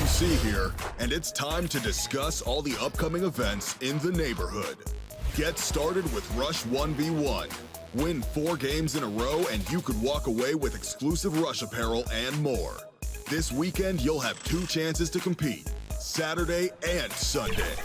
MC here, and it's time to discuss all the upcoming events in the neighborhood. Get started with Rush 1v1. Win 4 games in a row and you could walk away with exclusive Rush apparel and more. This weekend, you'll have 2 chances to compete, Saturday and Sunday.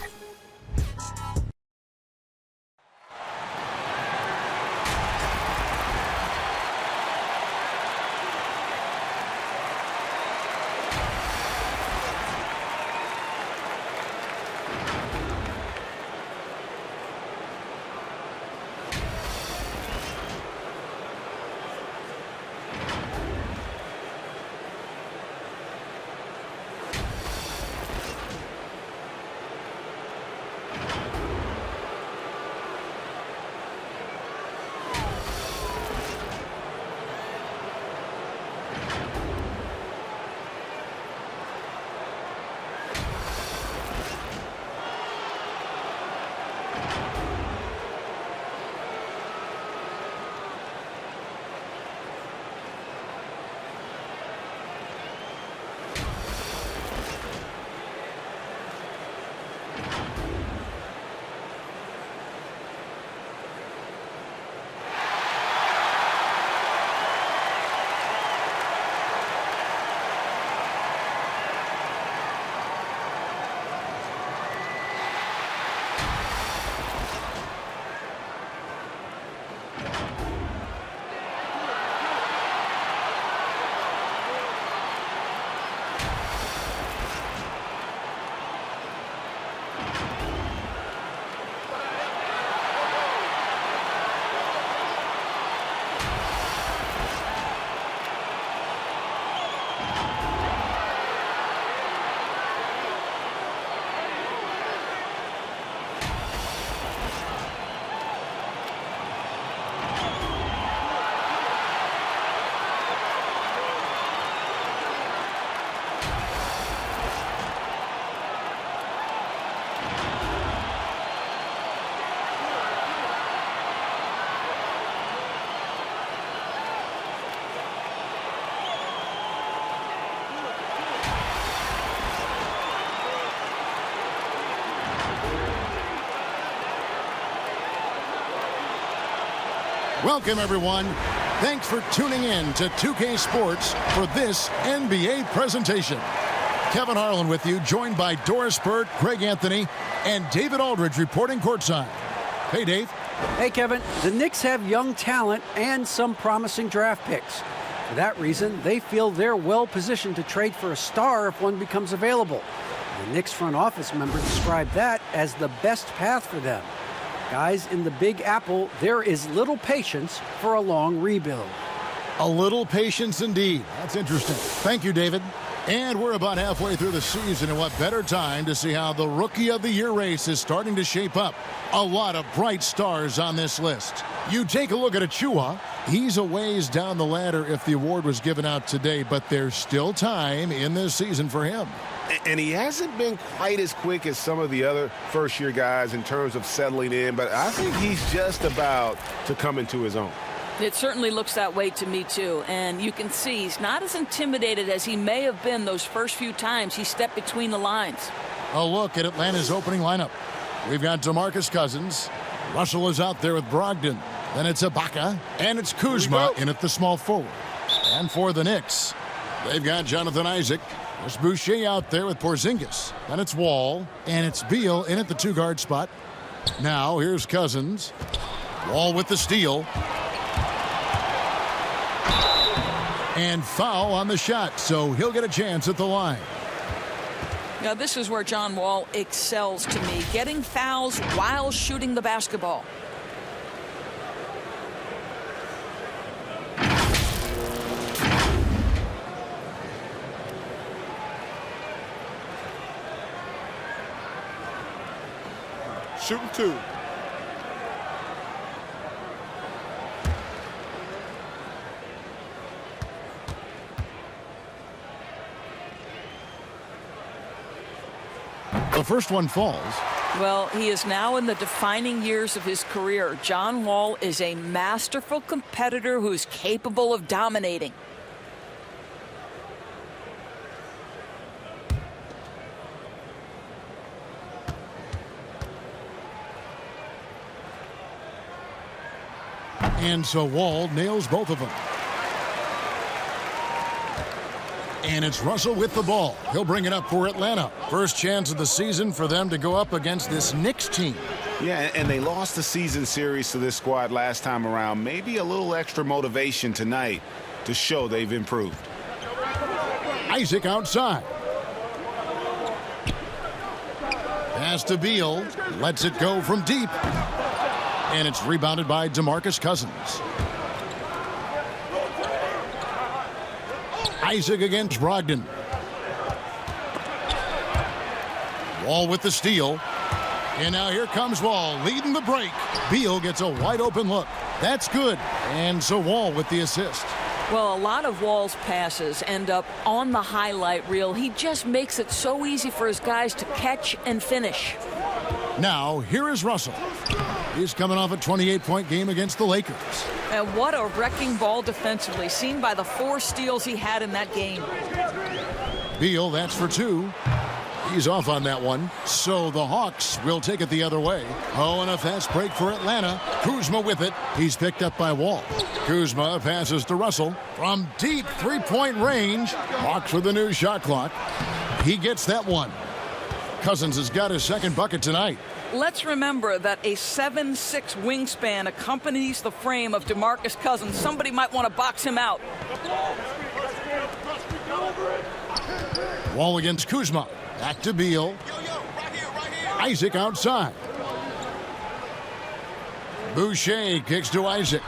Welcome, everyone. Thanks for tuning in to 2K Sports for this NBA presentation. Kevin Harlan with you, joined by Doris Burt, Greg Anthony, and David Aldridge reporting courtside. Hey, Dave. Hey, Kevin. The Knicks have young talent and some promising draft picks. For that reason, they feel they're well positioned to trade for a star if one becomes available. The Knicks front office member described that as the best path for them. Guys, in the Big Apple, there is little patience for a long rebuild. A little patience indeed. That's interesting. Thank you, David. And we're about halfway through the season, and what better time to see how the Rookie of the Year race is starting to shape up. A lot of bright stars on this list. You take a look at Achua. He's a ways down the ladder if the award was given out today, but there's still time in this season for him. And he hasn't been quite as quick as some of the other first-year guys in terms of settling in, but I think he's just about to come into his own. It certainly looks that way to me, too. And you can see he's not as intimidated as he may have been those first few times he stepped between the lines. A look at Atlanta's opening lineup. We've got DeMarcus Cousins. Russell is out there with Brogdon. Then it's Ibaka. And it's Kuzma in at the small forward. And for the Knicks, they've got Jonathan Isaac. There's Boucher out there with Porzingis. Then it's Wall. And it's Beal in at the 2-guard spot. Now here's Cousins. Wall with the steal. And foul on the shot, so he'll get a chance at the line. Now, this is where John Wall excels to me, getting fouls while shooting the basketball. Shooting 2. The first one falls. Well, he is now in the defining years of his career. John Wall is a masterful competitor who is capable of dominating. And so Wall nails both of them. And it's Russell with the ball. He'll bring it up for Atlanta. First chance of the season for them to go up against this Knicks team. Yeah, and they lost the season series to this squad last time around. Maybe a little extra motivation tonight to show they've improved. Isaac outside. Pass to Beal. Lets it go from deep. And it's rebounded by DeMarcus Cousins. Isaac against Brogdon. Wall with the steal. And now here comes Wall leading the break. Beal gets a wide open look. That's good. And so Wall with the assist. Well, a lot of Wall's passes end up on the highlight reel. He just makes it so easy for his guys to catch and finish. Now, here is Russell. He's coming off a 28-point game against the Lakers. And what a wrecking ball defensively, seen by the 4 steals he had in that game. Beal, that's for 2. He's off on that one. So the Hawks will take it the other way. Oh, and a fast break for Atlanta. Kuzma with it. He's picked up by Wall. Kuzma passes to Russell. From deep 3-point range. Hawks with a new shot clock. He gets that one. Cousins has got his second bucket tonight. Let's remember that a 7'6" wingspan accompanies the frame of DeMarcus Cousins. Somebody might want to box him out. Wall against Kuzma. Back to Beal. Isaac outside. Boucher kicks to Isaac.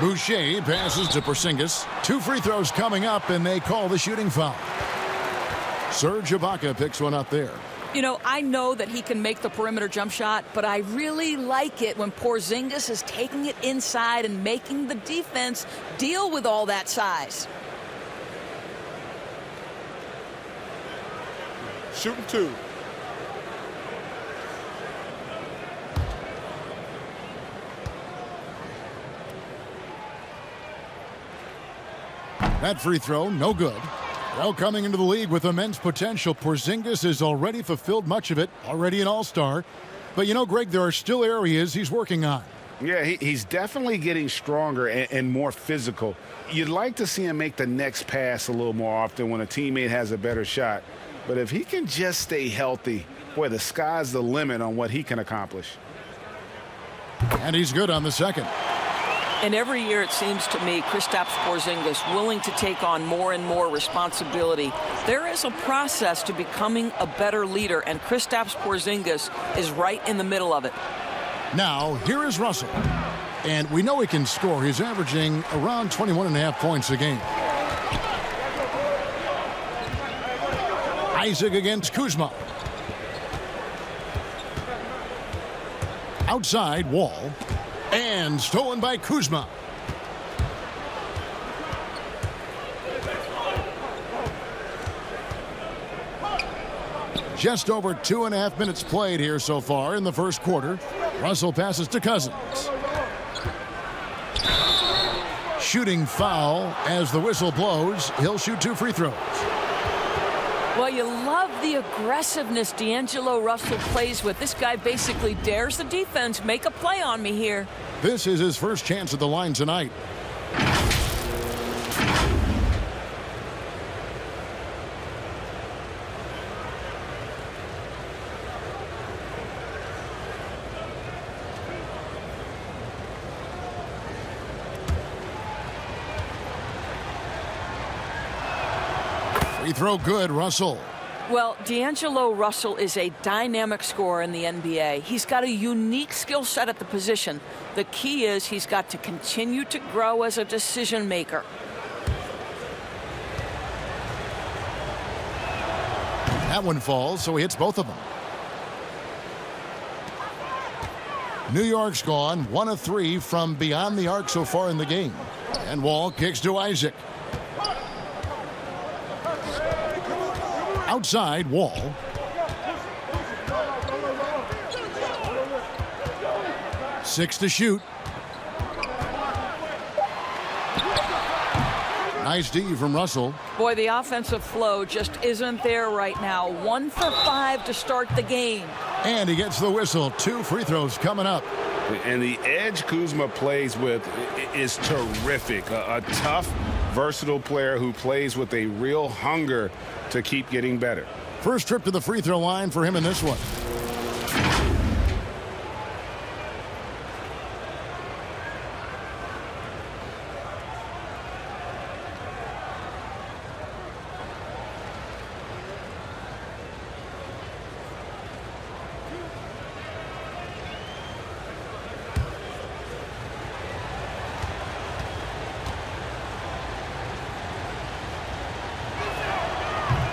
Boucher passes to Porzingis. 2 free throws coming up, and they call the shooting foul. Serge Ibaka picks one up there. You know, I know that he can make the perimeter jump shot, but I really like it when Porzingis is taking it inside and making the defense deal with all that size. Shooting 2. That free throw, no good. Well, coming into the league with immense potential, Porzingis has already fulfilled much of it, already an all-star. But you know, Greg, there are still areas he's working on. Yeah, he's definitely getting stronger and more physical. You'd like to see him make the next pass a little more often when a teammate has a better shot. But if he can just stay healthy, boy, the sky's the limit on what he can accomplish. And he's good on the second. And every year, it seems to me, Kristaps Porzingis willing to take on more and more responsibility. There is a process to becoming a better leader, and Kristaps Porzingis is right in the middle of it. Now, here is Russell. And we know he can score. He's averaging around 21.5 points a game. Isaac against Kuzma. Outside, Wall. And stolen by Kuzma. Just over 2.5 minutes played here so far in the first quarter. Russell passes to Cousins. Shooting foul as the whistle blows. He'll shoot 2 free throws. Well, you love the aggressiveness D'Angelo Russell plays with. This guy basically dares the defense. Make a play on me here. This is his first chance at the line tonight. Free throw good, Russell. Well, D'Angelo Russell is a dynamic scorer in the NBA. He's got a unique skill set at the position. The key is he's got to continue to grow as a decision maker. That one falls, so he hits both of them. New York's gone 1 of 3 from beyond the arc so far in the game. And Wall kicks to Isaac. Outside, Wall. Six to shoot. Nice D from Russell. Boy, the offensive flow just isn't there right now. 1 for 5 to start the game. And he gets the whistle. 2 free throws coming up. And the edge Kuzma plays with is terrific. A tough, versatile player who plays with a real hunger to keep getting better. First trip to the free throw line for him in this one.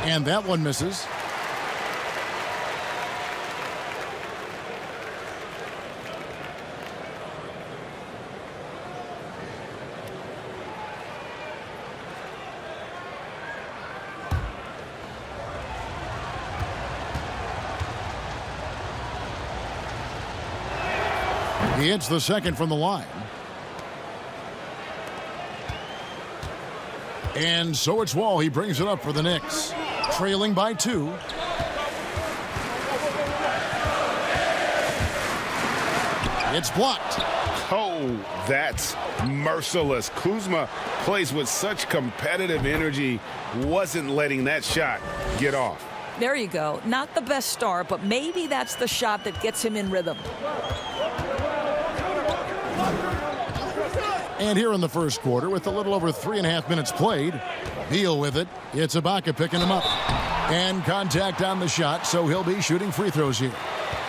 And that one misses. He hits the second from the line. And so it's Wall. He brings it up for the Knicks. Trailing by 2. It's blocked. Oh, that's merciless. Kuzma plays with such competitive energy, wasn't letting that shot get off. There you go. Not the best start, but maybe that's the shot that gets him in rhythm. And here in the first quarter, with a little over 3.5 minutes played, Beal with it. It's Ibaka picking him up. And contact on the shot, so he'll be shooting free throws here.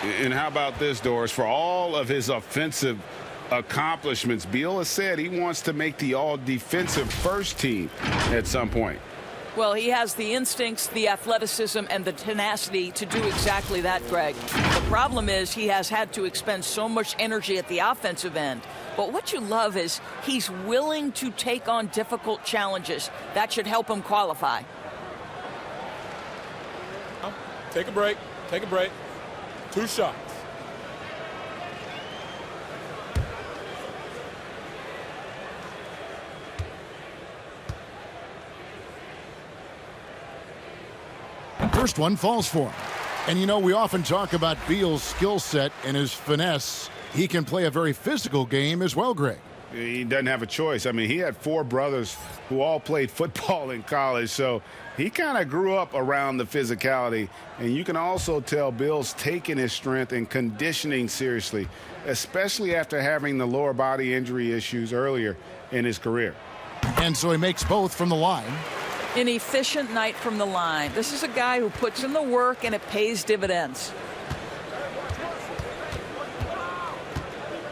And how about this, Doris? For all of his offensive accomplishments, Beal has said he wants to make the all-defensive first team at some point. Well, he has the instincts, the athleticism, and the tenacity to do exactly that, Greg. The problem is he has had to expend so much energy at the offensive end. But what you love is he's willing to take on difficult challenges. That should help him qualify. Take a break. Take a break. 2 shots. First one falls for him. And you know, we often talk about Beal's skill set and his finesse. He can play a very physical game as well, Greg. He doesn't have a choice. I mean, he had 4 brothers who all played football in college, so he kind of grew up around the physicality. And you can also tell Bill's taking his strength and conditioning seriously, especially after having the lower body injury issues earlier in his career. And so he makes both from the line. An efficient night from the line. This is a guy who puts in the work and it pays dividends.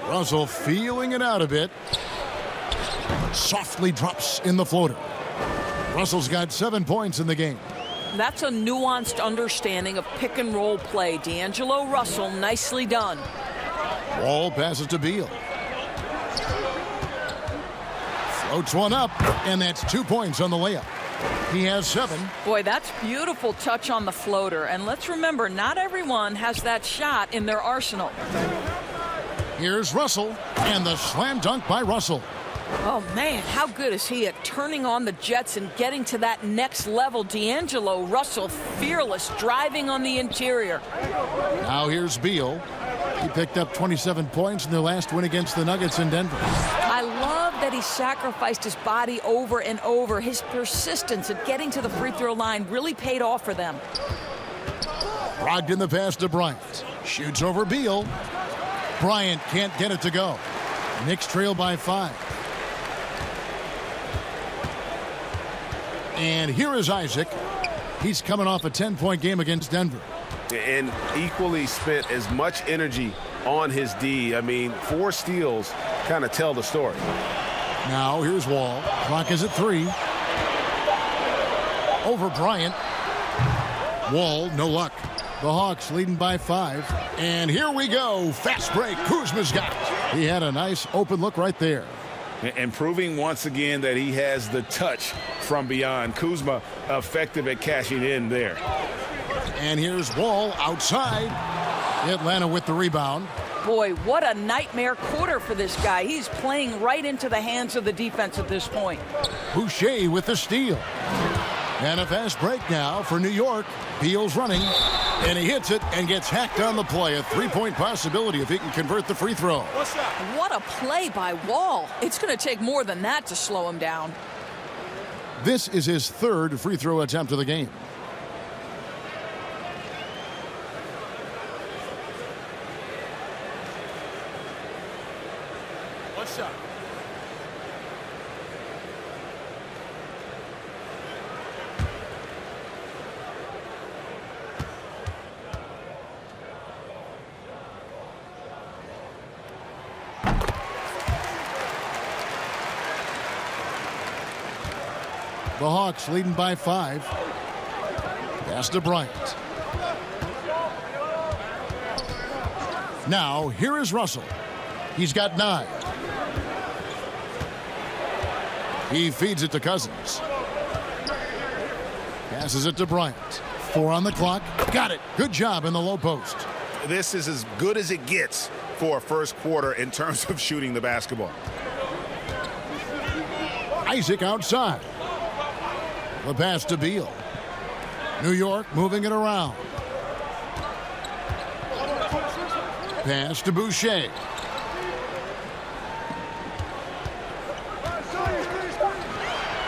Russell feeling it out a bit. Softly drops in the floater. Russell's got 7 points in the game. That's a nuanced understanding of pick and roll play. D'Angelo Russell, nicely done. Wall passes to Beal. Floats one up, and that's 2 points on the layup. He has 7. Boy, that's beautiful touch on the floater. And let's remember, not everyone has that shot in their arsenal. Here's Russell, and the slam dunk by Russell. Oh, man, how good is he at turning on the Jets and getting to that next level? D'Angelo Russell, fearless, driving on the interior. Now here's Beal. He picked up 27 points in their last win against the Nuggets in Denver. I love that he sacrificed his body over and over. His persistence at getting to the free throw line really paid off for them. Brogdon the pass to Bryant. Shoots over Beal. Bryant can't get it to go. Knicks trail by 5. And here is Isaac. He's coming off a 10-point game against Denver. And equally spent as much energy on his D. I mean, 4 steals kind of tell the story. Now here's Wall. Clock is at 3. Over Bryant. Wall, no luck. The Hawks leading by 5. And here we go. Fast break. Kuzma's got it. He had a nice open look right there. And proving once again that he has the touch from beyond. Kuzma effective at cashing in there. And here's Wall outside. Atlanta with the rebound. Boy, what a nightmare quarter for this guy. He's playing right into the hands of the defense at this point. Boucher with the steal. And a fast break now for New York. Beal's running. And he hits it and gets hacked on the play. A three-point possibility if he can convert the free throw. What a play by Wall. It's going to take more than that to slow him down. This is his third free throw attempt of the game. One shot. The Hawks leading by 5. Pass to Bryant. Now, here is Russell. He's got 9. He feeds it to Cousins. Passes it to Bryant. 4 on the clock. Got it. Good job in the low post. This is as good as it gets for a first quarter in terms of shooting the basketball. Isaac outside. The pass to Beal. New York moving it around. Pass to Boucher.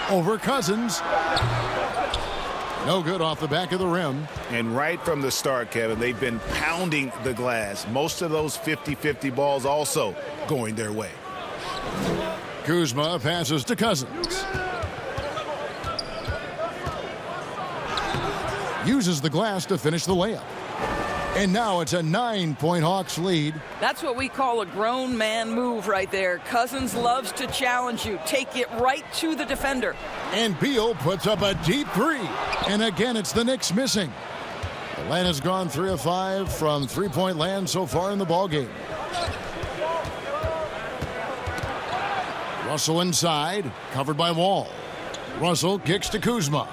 Over Cousins. No good off the back of the rim. And right from the start, Kevin, they've been pounding the glass. Most of those 50-50 balls also going their way. Kuzma passes to Cousins. Uses the glass to finish the layup. And now it's a 9-point Hawks lead. That's what we call a grown man move right there. Cousins loves to challenge you. Take it right to the defender. And Beal puts up a deep 3. And again, it's the Knicks missing. Atlanta's gone 3 of 5 from three-point land so far in the ballgame. Russell inside, covered by Wall. Russell kicks to Kuzma.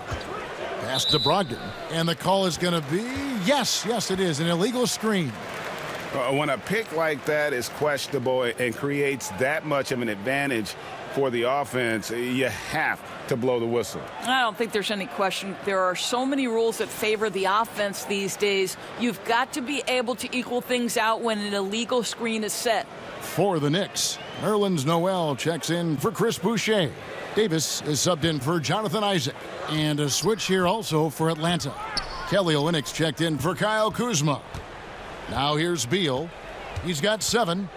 Pass to Brogdon. And the call is going to be, yes, it is, an illegal screen. When a pick like that is questionable and creates that much of an advantage for the offense, you have to blow the whistle. I don't think there's any question. There are so many rules that favor the offense these days. You've got to be able to equal things out when an illegal screen is set. For the Knicks, Nerlens Noel checks in for Chris Boucher. Davis is subbed in for Jonathan Isaac. And a switch here also for Atlanta. Kelly Olynyk's checked in for Kyle Kuzma. Now here's Beal. He's got 7.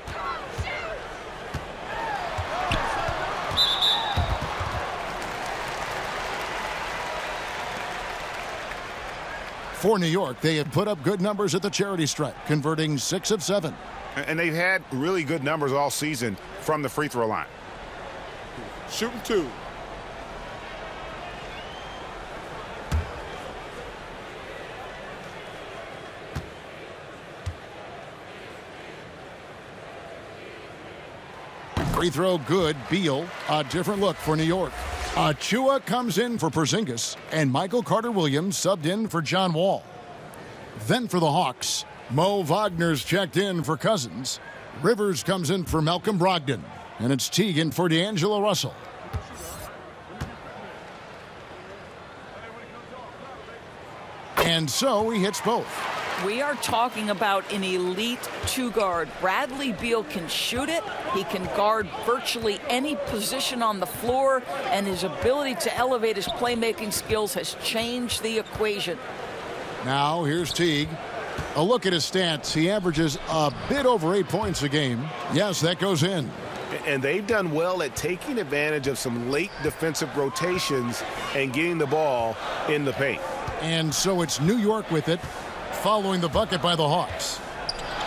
For New York, they have put up good numbers at the charity stripe, converting 6 of 7. And they've had really good numbers all season from the free throw line. Shooting 2. Free throw good. Beal. A different look for New York. Achua comes in for Porzingis, and Michael Carter-Williams subbed in for John Wall. Then for the Hawks, Mo Wagner's checked in for Cousins. Rivers comes in for Malcolm Brogdon, and it's Teague for D'Angelo Russell. And so he hits both. We are talking about an elite 2-guard. Bradley Beal can shoot it. He can guard virtually any position on the floor, and his ability to elevate his playmaking skills has changed the equation. Now here's Teague. A look at his stats. He averages a bit over 8 points a game. Yes, that goes in. And they've done well at taking advantage of some late defensive rotations and getting the ball in the paint. And so it's New York with it, following the bucket by the Hawks.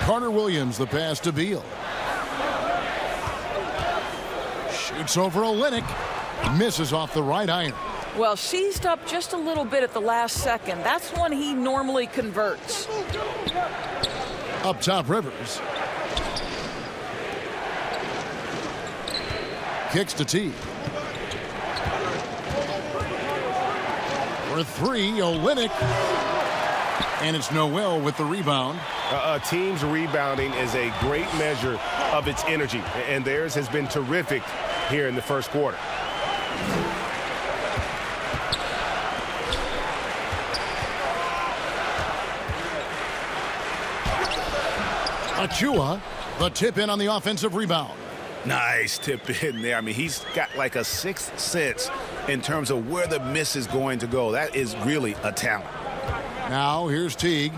Carter-Williams, the pass to Beal. Shoots over Olynyk. Misses off the right iron. Well, seized up just a little bit at the last second. That's when he normally converts. Up top, Rivers. Kicks to Teague. For 3, Olynyk. And it's Noel with the rebound. A team's rebounding is a great measure of its energy, and theirs has been terrific here in the first quarter. Achua, the tip in on the offensive rebound. Nice tip in there. I mean, he's got like a sixth sense in terms of where the miss is going to go. That is really a talent. Now here's Teague,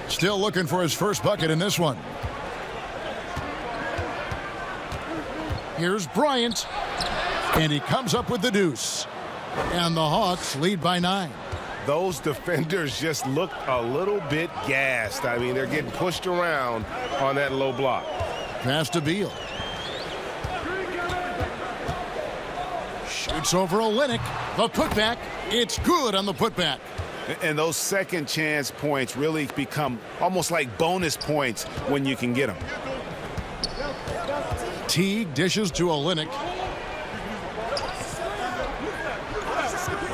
still looking for his first bucket in this one. Here's Bryant, and he comes up with the deuce. And the Hawks lead by 9. Those defenders just look a little bit gassed. I mean, they're getting pushed around on that low block. Pass to Beal. Shoots over Olynyk. The putback. It's good on the putback. And those second chance points really become almost like bonus points when you can get them. Teague dishes to Olynyk.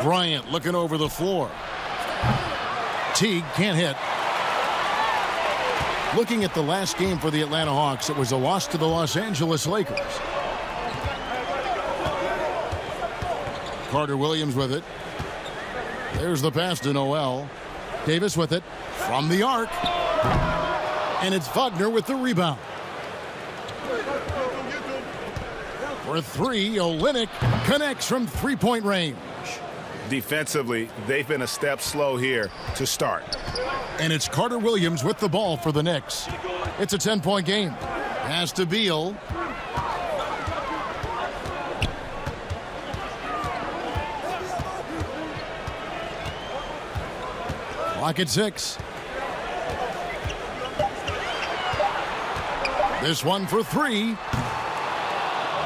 Bryant looking over the floor. Teague can't hit. Looking at the last game for the Atlanta Hawks, it was a loss to the Los Angeles Lakers. Carter Williams with it. There's the pass to Noel. Davis with it from the arc. And it's Wagner with the rebound. For 3, Olynyk connects from three-point range. Defensively, they've been a step slow here to start. And it's Carter Williams with the ball for the Knicks. It's a 10-point game. Pass to Beal. Clock at 6. This one for 3.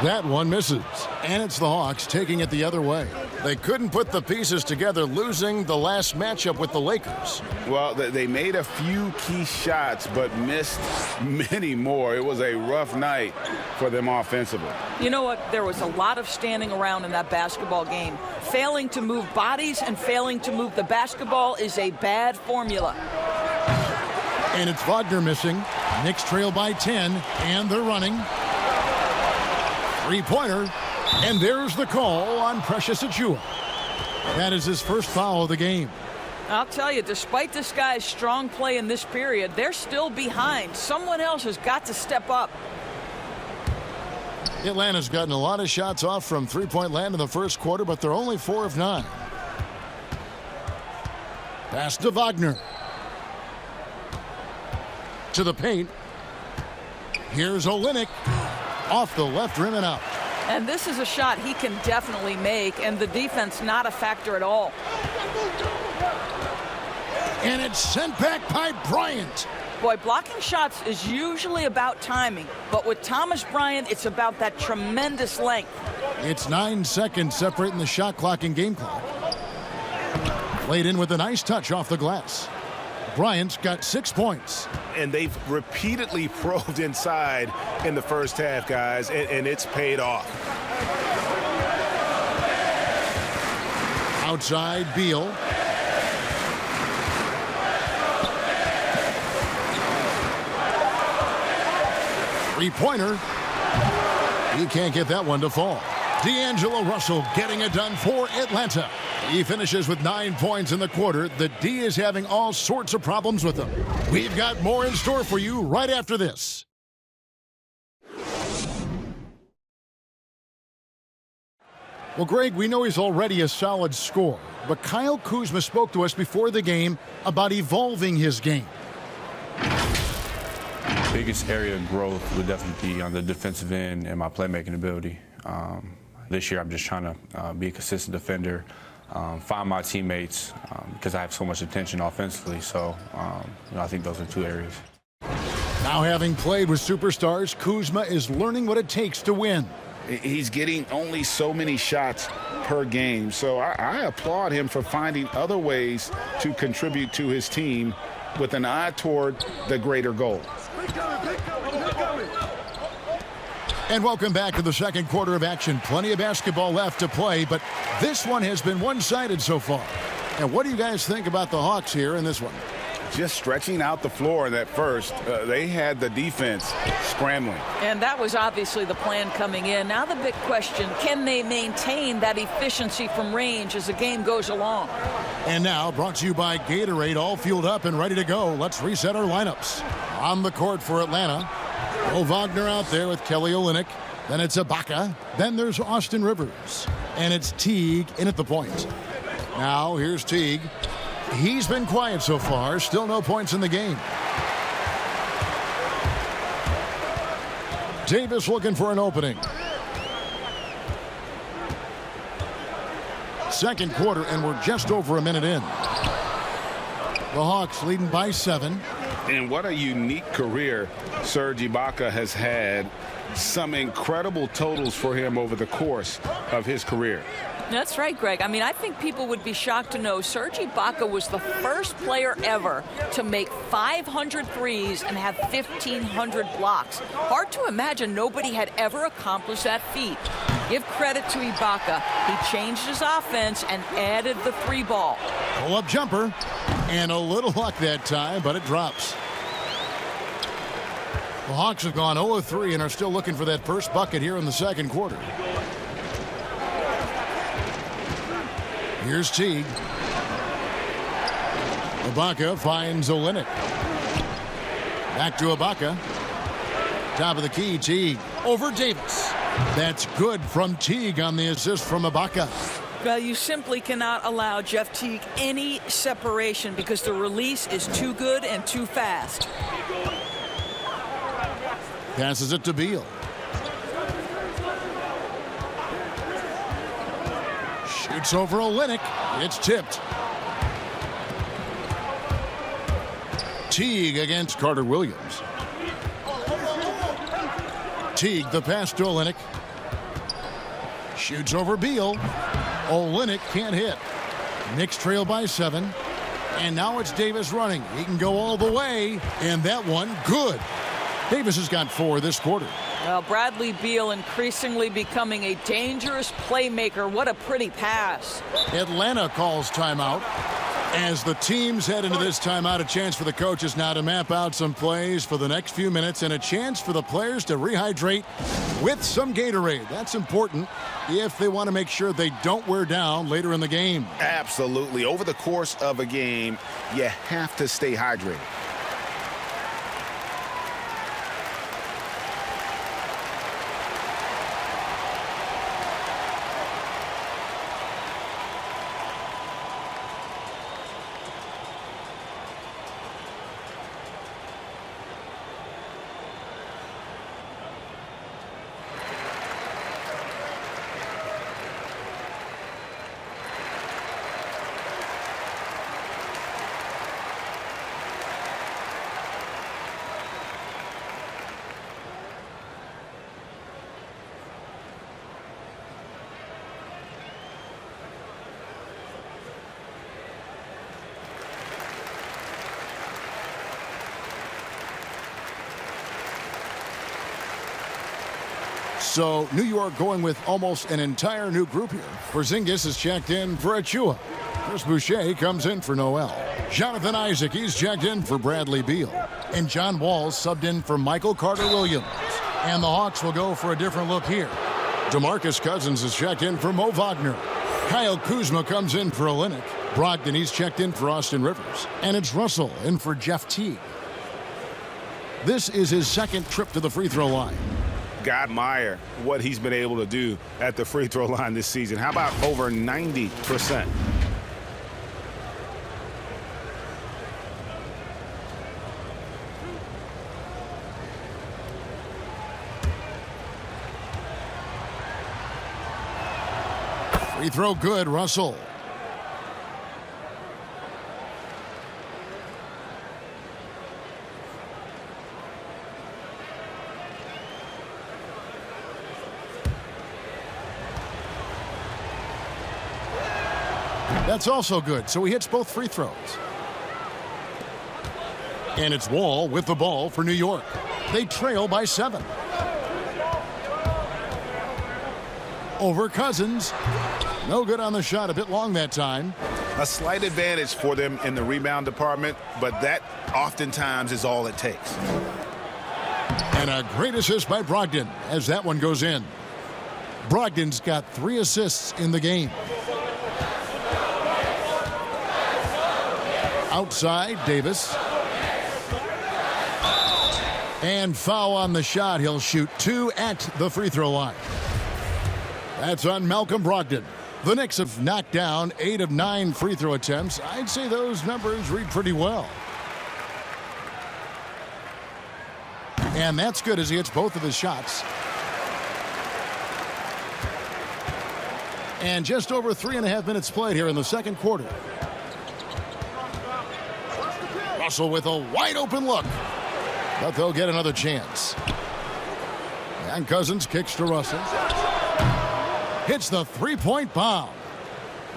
That one misses. And it's the Hawks taking it the other way. They couldn't put the pieces together, losing the last matchup with the Lakers. Well, they made a few key shots, but missed many more. It was a rough night for them offensively. You know what? There was a lot of standing around in that basketball game. Failing to move bodies and failing to move the basketball is a bad formula. And it's Wagner missing. Knicks trail by 10, and they're running. Three-pointer. And there's the call on Precious Achua. That is his first foul of the game. I'll tell you, despite this guy's strong play in this period, they're still behind. Someone else has got to step up. Atlanta's gotten a lot of shots off from three-point land in the first quarter, but they're only 4 of 9. Pass to Wagner. To the paint. Here's Olynyk. Off the left rim and out. And this is a shot he can definitely make, and the defense not a factor at all. And it's sent back by Bryant. Boy, blocking shots is usually about timing, but with Thomas Bryant, it's about that tremendous length. It's 9 seconds separating the shot clock and game clock. Played in with a nice touch off the glass. Bryant's got 6 points. And they've repeatedly probed inside in the first half, guys, and it's paid off. Outside, Beal. Three-pointer. He can't get that one to fall. D'Angelo Russell getting it done for Atlanta. He finishes with 9 points in the quarter. The D is having all sorts of problems with him. We've got more in store for you right after this. Well, Greg, we know he's already a solid scorer, but Kyle Kuzma spoke to us before the game about evolving his game. Biggest area of growth would definitely be on the defensive end and my playmaking ability. This year, I'm just trying to be a consistent defender, find my teammates because I have so much attention offensively. So, I think those are 2 areas. Now, having played with superstars, Kuzma is learning what it takes to win. He's getting only so many shots per game, so I applaud him for finding other ways to contribute to his team with an eye toward the greater goal. And welcome back to the second quarter of action. Plenty of basketball left to play, but this one has been one-sided so far. And what do you guys think about the Hawks here in this one? Just stretching out the floor in that first. They had the defense scrambling. And that was obviously the plan coming in. Now the big question, can they maintain that efficiency from range as the game goes along? And now, brought to you by Gatorade, all fueled up and ready to go. Let's reset our lineups. On the court for Atlanta. Mo Wagner out there with Kelly Olynyk. Then it's Ibaka. Then there's Austin Rivers. And it's Teague in at the point. Now here's Teague. He's been quiet so far. Still no points in the game. Davis looking for an opening. Second quarter, and we're just over a minute in. The Hawks leading by 7. And what a unique career Serge Ibaka has had. Some incredible totals for him over the course of his career. That's right, Greg. I mean, I think people would be shocked to know Serge Ibaka was the first player ever to make 500 threes and have 1,500 blocks. Hard to imagine nobody had ever accomplished that feat. Give credit to Ibaka. He changed his offense and added the 3-ball. Pull-up jumper. And a little luck that time, but it drops. The Hawks have gone 0 of 3 and are still looking for that first bucket here in the second quarter. Here's Teague. Ibaka finds Olynyk. Back to Ibaka. Top of the key, Teague. Over Davis. That's good from Teague on the assist from Ibaka. Well, you simply cannot allow Jeff Teague any separation because the release is too good and too fast. Passes it to Beal. Shoots over Olynyk. It's tipped. Teague against Carter Williams. Teague, the pass to Olynyk. Shoots over Beal. Olynyk can't hit. Knicks trail by 7. And now it's Davis running. He can go all the way. And that one, good. Davis has got 4 this quarter. Well, Bradley Beal increasingly becoming a dangerous playmaker. What a pretty pass. Atlanta calls timeout. As the teams head into this timeout, a chance for the coaches now to map out some plays for the next few minutes and a chance for the players to rehydrate with some Gatorade. That's important if they want to make sure they don't wear down later in the game. Absolutely. Over the course of a game, you have to stay hydrated. So New York going with almost an entire new group here. Porzingis is checked in for Achua. Chris Boucher comes in for Noel. Jonathan Isaac, he's checked in for Bradley Beal. And John Wall's subbed in for Michael Carter-Williams. And the Hawks will go for a different look here. DeMarcus Cousins is checked in for Mo Wagner. Kyle Kuzma comes in for Olynyk. Brogdon, he's checked in for Austin Rivers. And it's Russell in for Jeff Teague. This is his second trip to the free throw line. God admire what he's been able to do at the free throw line this season. How about over 90%? Free throw good, Russell. That's also good, so he hits both free throws. And it's Wall with the ball for New York. They trail by 7. Over Cousins. No good on the shot, a bit long that time. A slight advantage for them in the rebound department, but that oftentimes is all it takes. And a great assist by Brogdon as that one goes in. Brogdon's got 3 assists in the game. Outside, Davis. And foul on the shot. He'll shoot 2 at the free throw line. That's on Malcolm Brogdon. The Knicks have knocked down 8 of 9 free throw attempts. I'd say those numbers read pretty well. And that's good as he hits both of his shots. And just over 3.5 minutes played here in the second quarter. Russell with a wide open look. But they'll get another chance. And Cousins kicks to Russell. Hits the three-point bomb.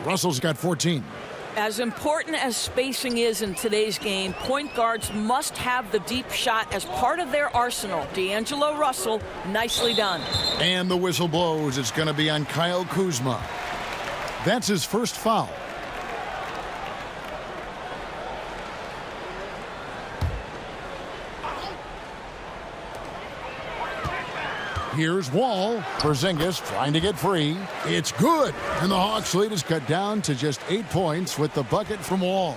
Russell's got 14. As important as spacing is in today's game, point guards must have the deep shot as part of their arsenal. D'Angelo Russell, nicely done. And the whistle blows. It's going to be on Kyle Kuzma. That's his first foul. Here's Wall. Porzingis trying to get free. It's good. And the Hawks lead is cut down to just 8 points with the bucket from Wall.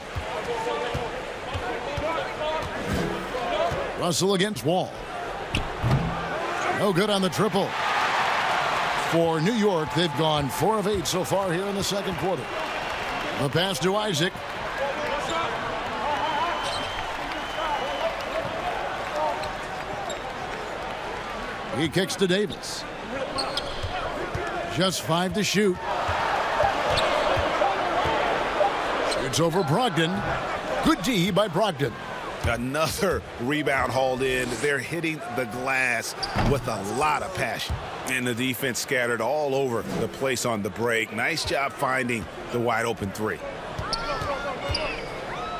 Russell against Wall. No good on the triple. For New York, they've gone 4 of 8 so far here in the second quarter. The pass to Isaac. He kicks to Davis. Just 5 to shoot. It's over Brogdon. Good D by Brogdon. Another rebound hauled in. They're hitting the glass with a lot of passion. And the defense scattered all over the place on the break. Nice job finding the wide open 3.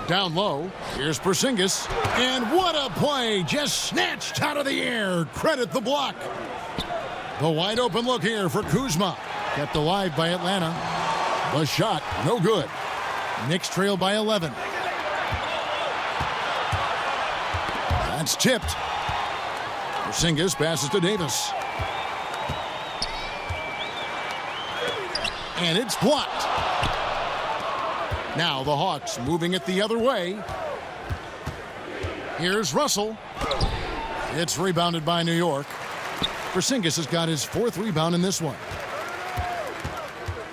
Down low, here's Porzingis. And what a play! Just snatched out of the air. Credit the block. The wide open look here for Kuzma. Kept alive by Atlanta. The shot, no good. Knicks trail by 11. That's tipped. Porzingis passes to Davis. And it's blocked. Now the Hawks moving it the other way. Here's Russell. It's rebounded by New York. Porzingis has got his 4th rebound in this one.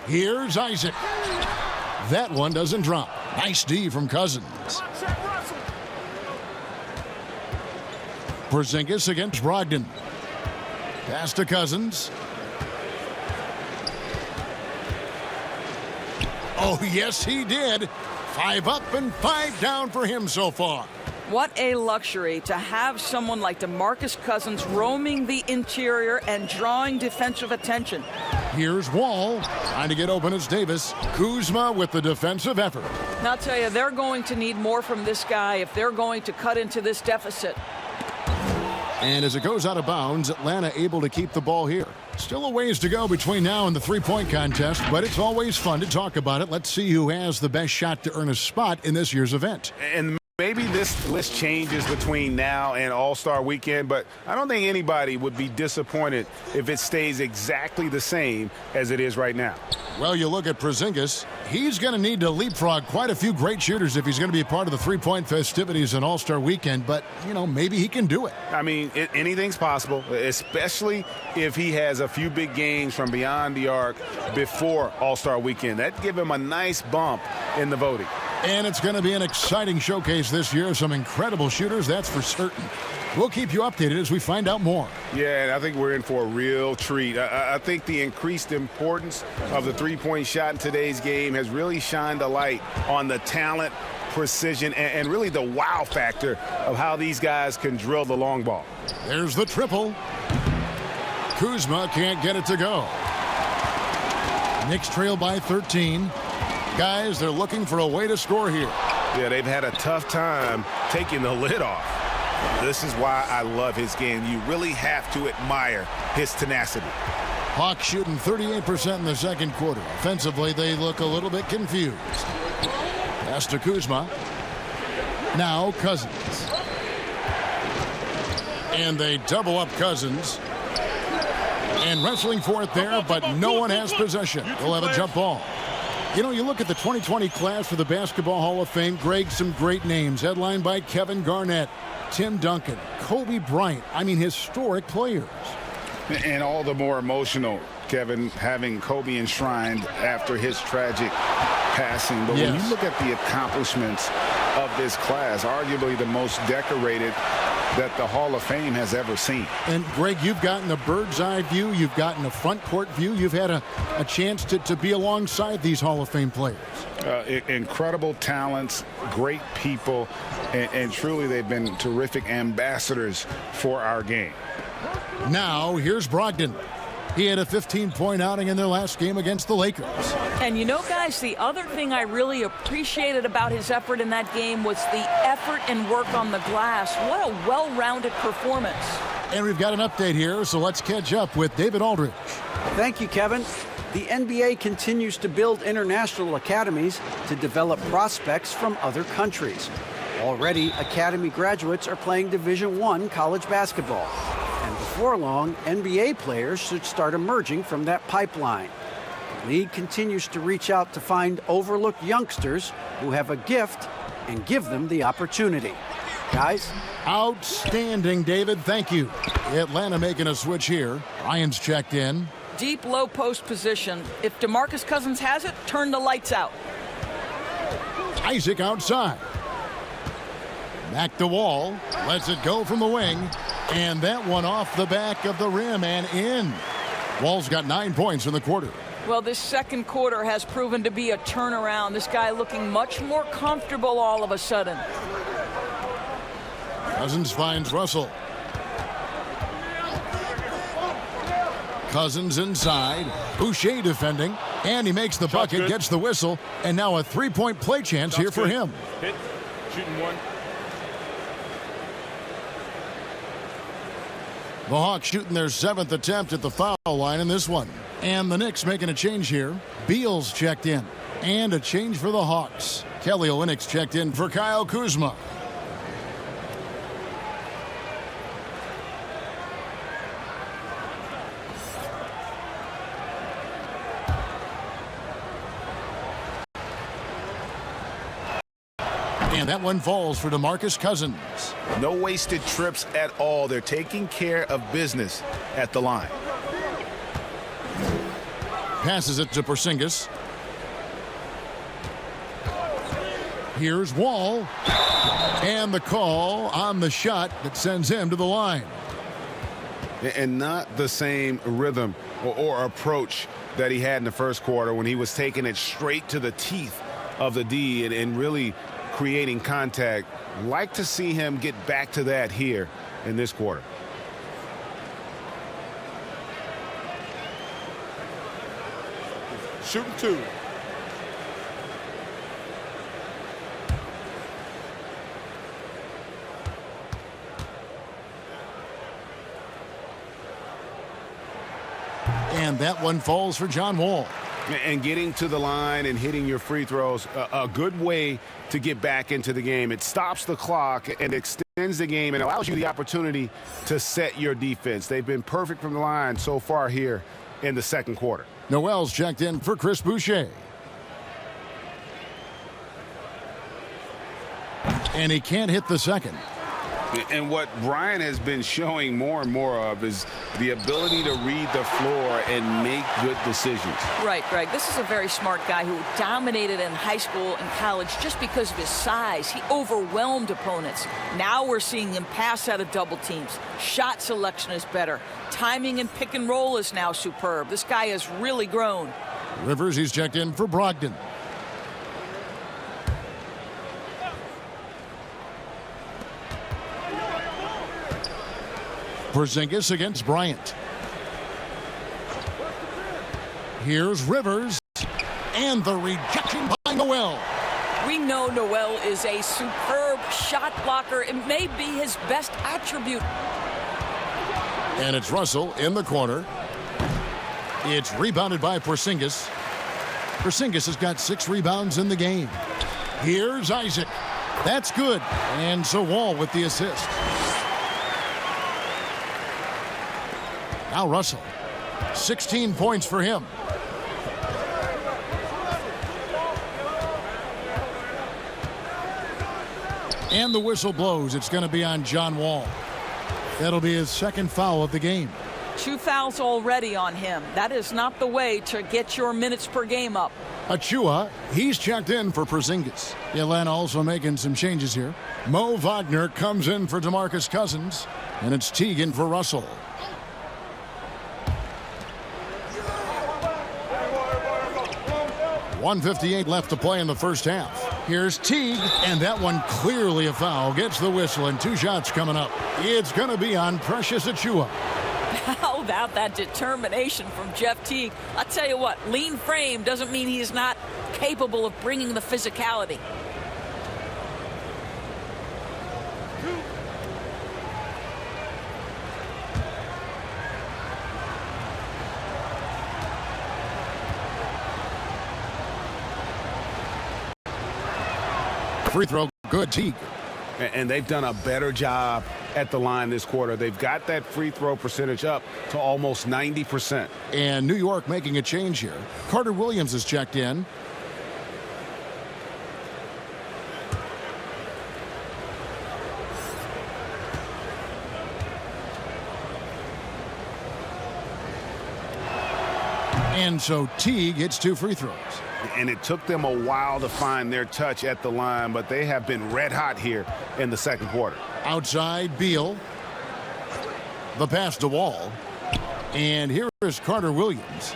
Here's Isaac. That one doesn't drop. Nice D from Cousins. Porzingis against Brogdon. Pass to Cousins. Oh, yes, he did. 5 up and 5 down for him so far. What a luxury to have someone like DeMarcus Cousins roaming the interior and drawing defensive attention. Here's Wall. Trying to get open as Davis. Kuzma with the defensive effort. And I'll tell you, they're going to need more from this guy if they're going to cut into this deficit. And as it goes out of bounds, Atlanta able to keep the ball here. Still a ways to go between now and the three-point contest, but it's always fun to talk about it. Let's see who has the best shot to earn a spot in this year's event. And maybe this list changes between now and All-Star Weekend, but I don't think anybody would be disappointed if it stays exactly the same as it is right now. Well, you look at Porzingis, he's going to need to leapfrog quite a few great shooters if he's going to be a part of the three-point festivities in All-Star Weekend, but, you know, maybe he can do it. I mean, anything's possible, especially if he has a few big games from beyond the arc before All-Star Weekend. That'd give him a nice bump in the voting. And it's going to be an exciting showcase this year. Some incredible shooters, that's for certain. We'll keep you updated as we find out more. Yeah, I think we're in for a real treat. I think the increased importance of the three-point shot in today's game has really shined a light on the talent, precision, and really the wow factor of how these guys can drill the long ball. There's the triple. Kuzma can't get it to go. Knicks trail by 13. Guys, they're looking for a way to score here. Yeah, they've had a tough time taking the lid off. This is why I love his game. You really have to admire his tenacity. Hawks shooting 38% in the second quarter. Offensively, they look a little bit confused. Pass to Kuzma. Now Cousins. And they double up Cousins. And wrestling for it there, but no one has possession. They'll have a jump ball. You know, you look at the 2020 class for the Basketball Hall of Fame, Greg, some great names, headlined by Kevin Garnett, Tim Duncan, Kobe Bryant. I mean, historic players. And all the more emotional, Kevin, having Kobe enshrined after his tragic passing. But when you look at the accomplishments of this class, arguably the most decorated that the Hall of Fame has ever seen. And, Greg, you've gotten a bird's eye view. You've gotten a front court view. You've had a chance to be alongside these Hall of Fame players. Incredible talents, great people, and truly they've been terrific ambassadors for our game. Now, here's Brogdon. He had a 15-point outing in their last game against the Lakers. And you know, guys, the other thing I really appreciated about his effort in that game was the effort and work on the glass. What a well-rounded performance. And we've got an update here, so let's catch up with David Aldridge. Thank you, Kevin. The NBA continues to build international academies to develop prospects from other countries. Already, academy graduates are playing Division I college basketball. And before long, NBA players should start emerging from that pipeline. The league continues to reach out to find overlooked youngsters who have a gift and give them the opportunity. Guys? Outstanding, David. Thank you. Atlanta making a switch here. Ryan's checked in. Deep low post position. If DeMarcus Cousins has it, turn the lights out. Isaac outside. Back to Wall. Lets it go from the wing. And that one off the back of the rim and in. Wall's got 9 points in the quarter. Well, this second quarter has proven to be a turnaround. This guy looking much more comfortable all of a sudden. Cousins finds Russell. Cousins inside. Boucher defending. And he makes the bucket, gets the whistle. And now a three-point play chance here for him. Hit. Shooting one. The Hawks shooting their 7th attempt at the foul line in this one. And the Knicks making a change here. Beal's checked in. And a change for the Hawks. Kelly Olynyk's checked in for Kyle Kuzma. And that one falls for DeMarcus Cousins. No wasted trips at all. They're taking care of business at the line. Passes it to Porzingis. Here's Wall. And the call on the shot that sends him to the line. And not the same rhythm or approach that he had in the first quarter when he was taking it straight to the teeth of the D and really creating contact. Like to see him get back to that here in this quarter. Shooting two. And that one falls for John Wall. And getting to the line and hitting your free throws, a good way to get back into the game. It stops the clock and extends the game and allows you the opportunity to set your defense. They've been perfect from the line so far here in the second quarter. Noel's checked in for Chris Boucher. And he can't hit the second. And what Brian has been showing more and more of is the ability to read the floor and make good decisions. Right, Greg. This is a very smart guy who dominated in high school and college just because of his size. He overwhelmed opponents. Now we're seeing him pass out of double teams. Shot selection is better. Timing and pick and roll is now superb. This guy has really grown. Rivers, he's checked in for Brogdon. Porzingis against Bryant. Here's Rivers. And the rejection by Noel. We know Noel is a superb shot blocker. It may be his best attribute. And it's Russell in the corner. It's rebounded by Porzingis. Porzingis has got 6 rebounds in the game. Here's Isaac. That's good. And so Wall with the assist. Now Russell. 16 points for him. And the whistle blows. It's going to be on John Wall. That'll be his second foul of the game. 2 fouls already on him. That is not the way to get your minutes per game up. Achua, he's checked in for Porzingis. Atlanta also making some changes here. Mo Wagner comes in for DeMarcus Cousins, and it's Teague for Russell. .158 left to play in the first half. Here's Teague, and that one clearly a foul. Gets the whistle, and 2 shots coming up. It's going to be on Precious Achua. How about that determination from Jeff Teague? I'll tell you what, lean frame doesn't mean he's not capable of bringing the physicality. Free throw, good. Teague. And they've done a better job at the line this quarter. They've got that free throw percentage up to almost 90%. And New York making a change here. Carter Williams is checked in. And so Teague hits 2 free throws. And it took them a while to find their touch at the line, but they have been red hot here in the second quarter. Outside, Beal. The pass to Wall. And here is Carter Williams.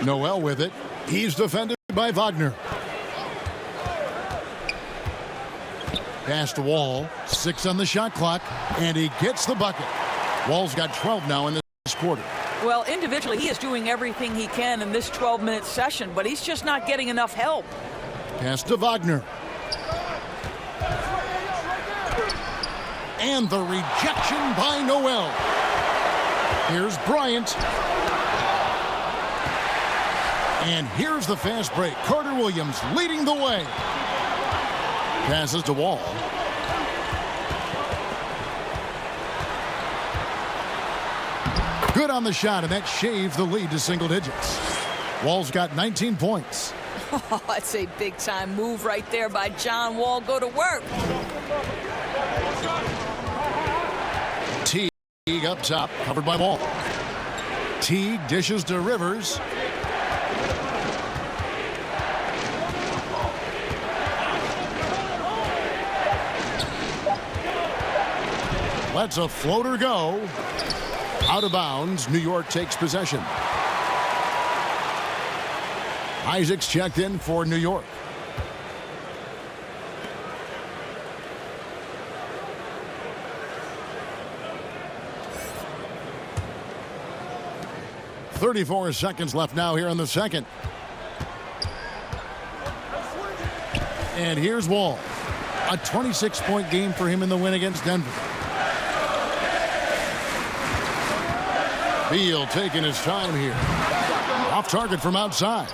Noel with it. He's defended by Wagner. Pass to Wall. 6 on the shot clock. And he gets the bucket. Wall's got 12 now in this quarter. Well, individually, he is doing everything he can in this 12-minute session, but he's just not getting enough help. Pass to Wagner. And the rejection by Noel. Here's Bryant. And here's the fast break. Carter Williams leading the way. Passes to Wall. Good on the shot, and that shaved the lead to single digits. Wall's got 19 points. Oh, that's a big-time move right there by John Wall. Go to work. Teague up top, covered by Wall. Teague dishes to Rivers. Lets a floater go. Out of bounds, New York takes possession. Isaac's checked in for New York. .34 seconds left now here in the second. And here's Wall. A 26-point game for him in the win against Denver. Beal taking his time here. Off target from outside.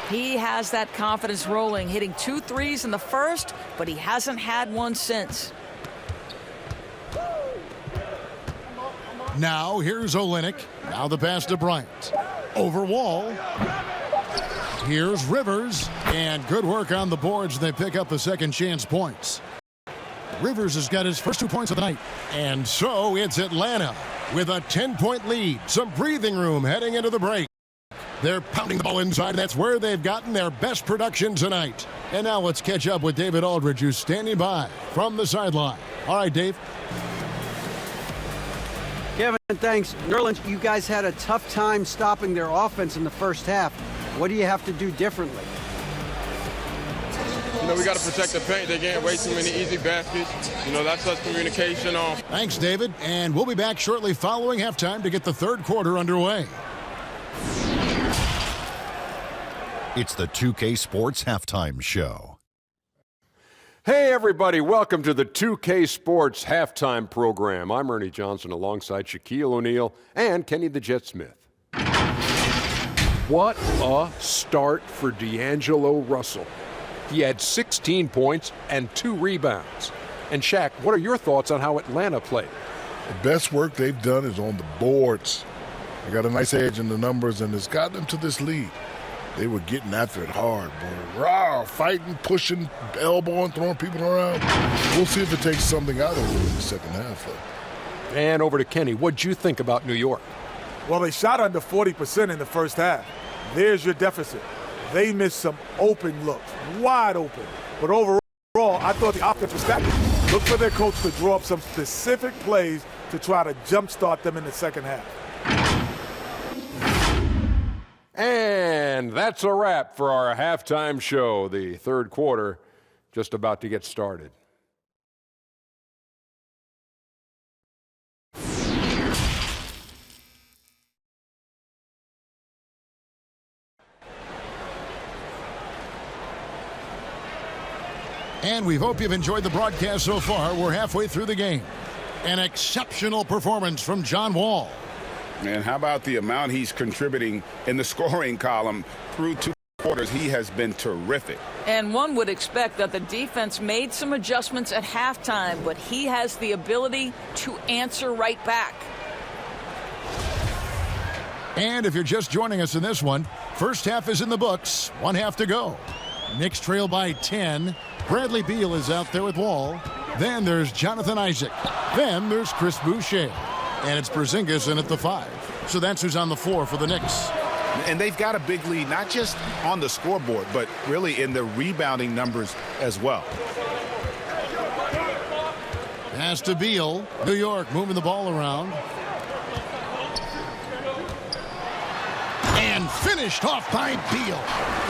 He has that confidence rolling, hitting 2 threes in the first, but he hasn't had one since. Now here's Olynyk. Now the pass to Bryant. Over Wall. Here's Rivers. And good work on the boards. They pick up the second chance points. Rivers has got his first 2 points of the night. And so it's Atlanta with a 10-point lead. Some breathing room heading into the break. They're pounding the ball inside. That's where they've gotten their best production tonight. And now let's catch up with David Aldridge, who's standing by from the sideline. All right, Dave. Kevin, thanks. Nerlens, you guys had a tough time stopping their offense in the first half. What do you have to do differently? We got to protect the paint. They get way too many easy baskets. That's us communication on. Thanks, David. And we'll be back shortly following halftime to get the third quarter underway. It's the 2K Sports Halftime Show. Hey, everybody. Welcome to the 2K Sports Halftime Program. I'm Ernie Johnson alongside Shaquille O'Neal and Kenny the Jet Smith. What a start for D'Angelo Russell. He had 16 points and 2 rebounds. And Shaq, what are your thoughts on how Atlanta played? The best work they've done is on the boards. They got a nice edge in the numbers, and it's got them to this lead. They were getting after it hard, boy. Raw, fighting, pushing, elbowing, throwing people around. We'll see if it takes something out of them in the second half, though. And over to Kenny. What'd you think about New York? Well, they shot under 40% in the first half. There's your deficit. They missed some open looks, wide open. But overall, I thought the offense was stagnant. Look for their coach to draw up some specific plays to try to jumpstart them in the second half. And that's a wrap for our halftime show. The third quarter just about to get started. And we hope you've enjoyed the broadcast so far. We're halfway through the game. An exceptional performance from John Wall. And how about the amount he's contributing in the scoring column through 2 quarters? He has been terrific. And one would expect that the defense made some adjustments at halftime, but he has the ability to answer right back. And if you're just joining us in this one, first half is in the books. 1 half to go. Knicks trail by 10. Bradley Beal is out there with Wall. Then there's Jonathan Isaac. Then there's Chris Boucher. And it's Porzingis in at the 5. So that's who's on the floor for the Knicks. And they've got a big lead, not just on the scoreboard, but really in the rebounding numbers as well. Pass to Beal. New York moving the ball around. And finished off by Beal.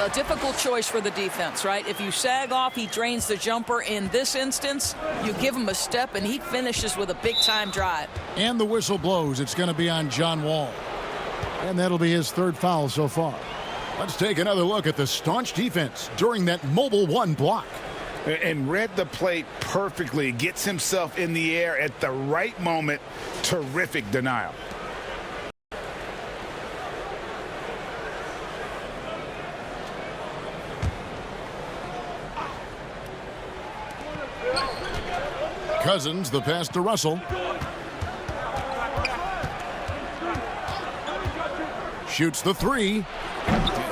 A difficult choice for the defense, right? If you sag off, he drains the jumper. In this instance, you give him a step, and he finishes with a big-time drive. And the whistle blows. It's going to be on John Wall. And that'll be his 3rd foul so far. Let's take another look at the staunch defense during that mobile 1 block. And read the play perfectly. Gets himself in the air at the right moment. Terrific denial. Cousins, the pass to Russell. Shoots the 3.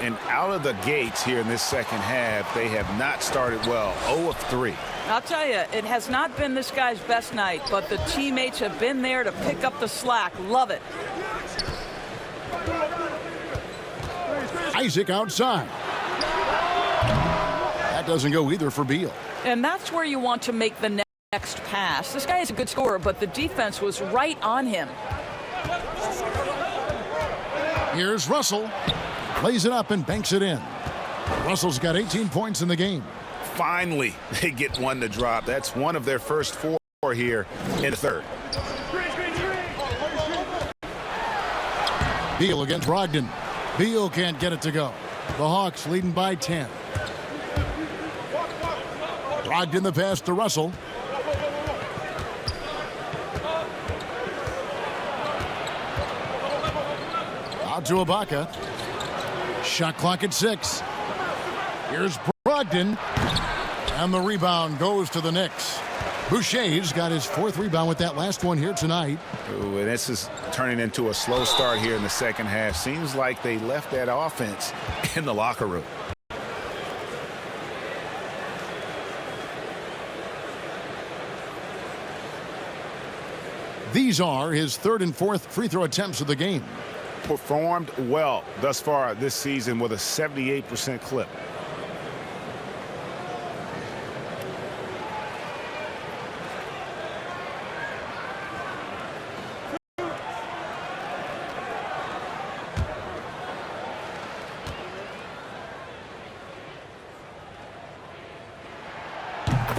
And out of the gates here in this second half, they have not started well. 0 of 3. I'll tell you, it has not been this guy's best night, but the teammates have been there to pick up the slack. Love it. Isaac outside. That doesn't go either for Beal. And that's where you want to make the next pass. This guy is a good scorer, but the defense was right on him. Here's Russell. Plays it up and banks it in. Russell's got 18 points in the game. Finally, they get one to drop. That's one of their first 4 here in the 3rd. Beal against Brogdon. Beal can't get it to go. The Hawks leading by 10. Brogdon the pass to Russell. Out to Ibaka. Shot clock at 6. Here's Brogdon. And the rebound goes to the Knicks. Boucher's got his 4th rebound with that last one here tonight. Ooh, and this is turning into a slow start here in the second half. Seems like they left that offense in the locker room. These are his 3rd and 4th free throw attempts of the game. Performed well thus far this season with a 78% clip.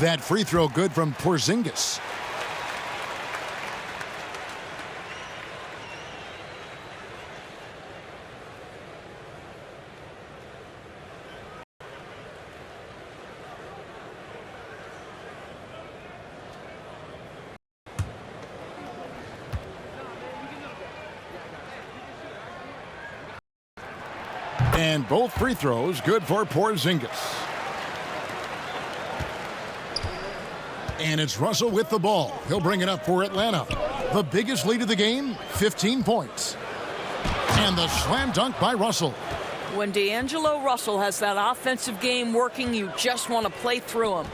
That free throw good from Porzingis. And both free throws good for Porzingis. And it's Russell with the ball. He'll bring it up for Atlanta. The biggest lead of the game, 15 points. And the slam dunk by Russell. When D'Angelo Russell has that offensive game working, you just want to play through him.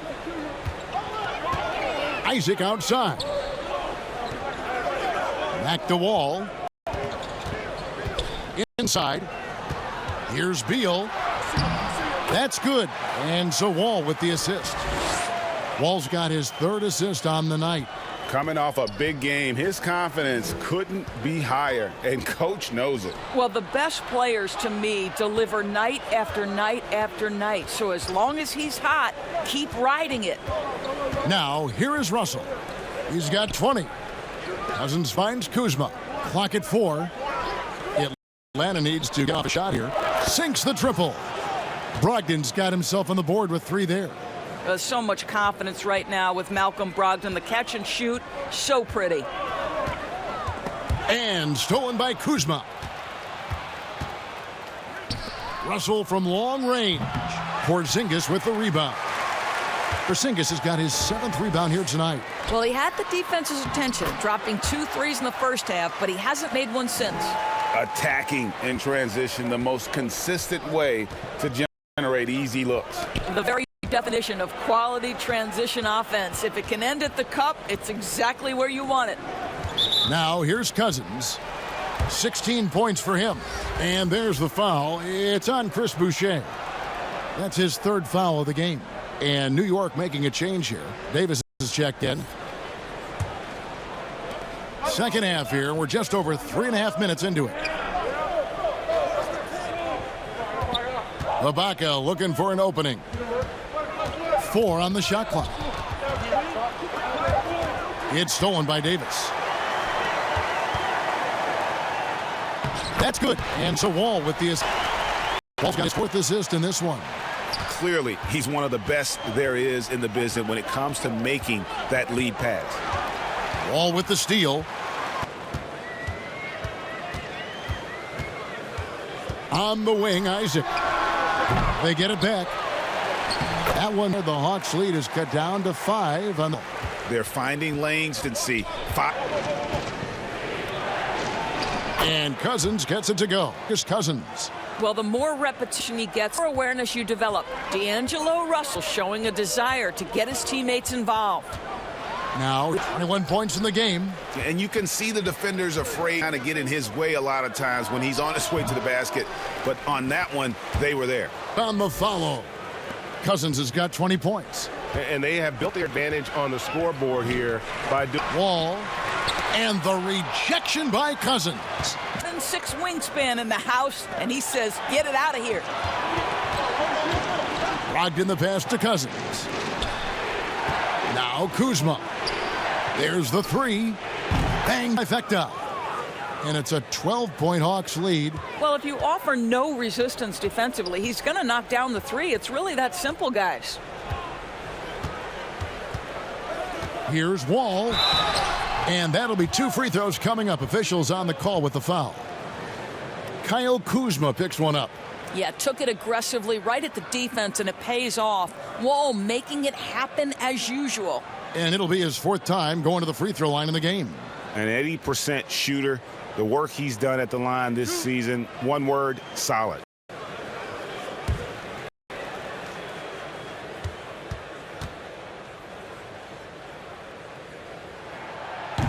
Isaac outside. Back to Wall. Inside. Here's Beal. That's good. And so Wall with the assist. Wall's got his third assist on the night. Coming off a big game, his confidence couldn't be higher, and Coach knows it. Well, the best players, to me, deliver night after night after night. So as long as he's hot, keep riding it. Now, here is Russell. He's got 20. Cousins finds Kuzma. Clock at 4. Atlanta needs to get off a shot here. Sinks the triple. Brogdon's got himself on the board with 3 there. There's so much confidence right now with Malcolm Brogdon. The catch and shoot, so pretty. And stolen by Kuzma. Russell from long range. Porzingis with the rebound. Porzingis has got his 7th rebound here tonight. Well, he had the defense's attention, dropping 2 threes in the first half, but he hasn't made one since. Attacking in transition, the most consistent way to generate easy looks. The very definition of quality transition offense. If it can end at the cup, it's exactly where you want it. Now here's Cousins. 16 points for him. And there's the foul. It's on Chris Boucher. That's his 3rd foul of the game. And New York making a change here. Davis is checked in. Second half here. We're just over 3.5 minutes into it. Ibaka looking for an opening. 4 on the shot clock. It's stolen by Davis. That's good. And so Wall with the assist. Wall's got his 4th assist in this one. Clearly, he's one of the best there is in the business when it comes to making that lead pass. Wall with the steal. On the wing, Isaac. They get it back. That one, the Hawks lead is cut down to 5. They're finding lanes and see 5. And Cousins gets it to go. Here's Cousins. Well, the more repetition he gets, the more awareness you develop. D'Angelo Russell showing a desire to get his teammates involved. Now 21 points in the game. And you can see the defenders afraid to kind of get in his way a lot of times when he's on his way to the basket. But on that one, they were there. On the follow. Cousins has got 20 points. And they have built their advantage on the scoreboard here by Wall. And the rejection by Cousins. 6 wingspan in the house, and he says, get it out of here. Brogdon the pass to Cousins. Now Kuzma. There's the 3. Bang, trifecta. And it's a 12-point Hawks lead. Well, if you offer no resistance defensively, he's going to knock down the 3. It's really that simple, guys. Here's Wall. And that'll be 2 free throws coming up. Officials on the call with the foul. Kyle Kuzma picks one up. Yeah, took it aggressively right at the defense, and it pays off. Wall making it happen as usual. And it'll be his 4th time going to the free throw line in the game. An 80% shooter. The work he's done at the line this season, one word, solid.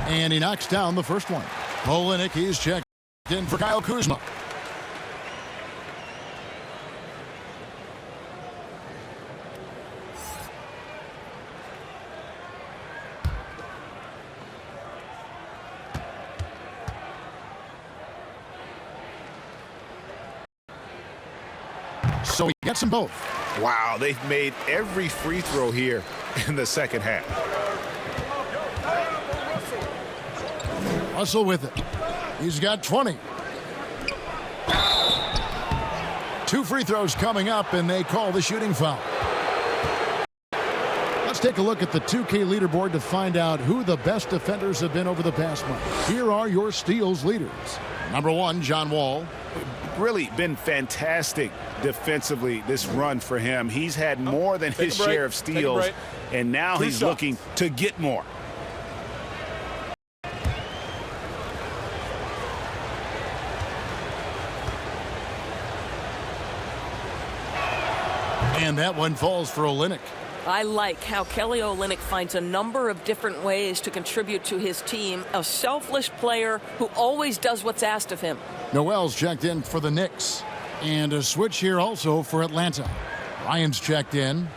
And he knocks down the first one. Olenek, he's checked in for Kyle Kuzma. So he gets them both. Wow, they've made every free throw here in the second half. Russell with it. He's got 20. 2 free throws coming up, and they call the shooting foul. Let's take a look at the 2K leaderboard to find out who the best defenders have been over the past month. Here are your steals leaders. Number 1, John Wall. Really been fantastic defensively this run for him. He's had more than his share of steals, and now he's looking to get more. And that one falls for Olynyk. I like how Kelly Olynyk finds a number of different ways to contribute to his team. A selfless player who always does what's asked of him. Noel's checked in for the Knicks. And a switch here also for Atlanta. Ryan's checked in.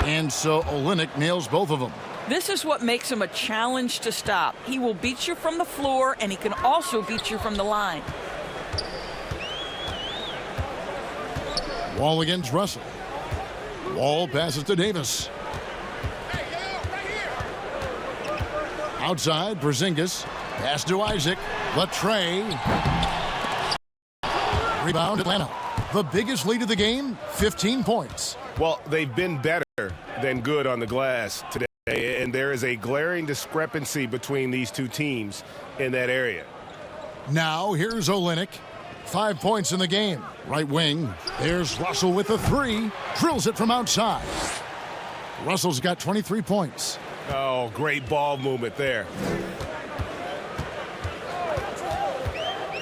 And so Olynyk nails both of them. This is what makes him a challenge to stop. He will beat you from the floor, and he can also beat you from the line. Wall against Russell. Wall passes to Davis. Outside, Porzingis. Pass to Isaac. Latrey. Rebound, Atlanta. The biggest lead of the game, 15 points. Well, they've been better than good on the glass today, and there is a glaring discrepancy between these two teams in that area. Now, here's Olynyk. 5 points in the game. Right wing. There's Russell with the three. Drills it from outside. Russell's got 23 points. Oh, great ball movement there.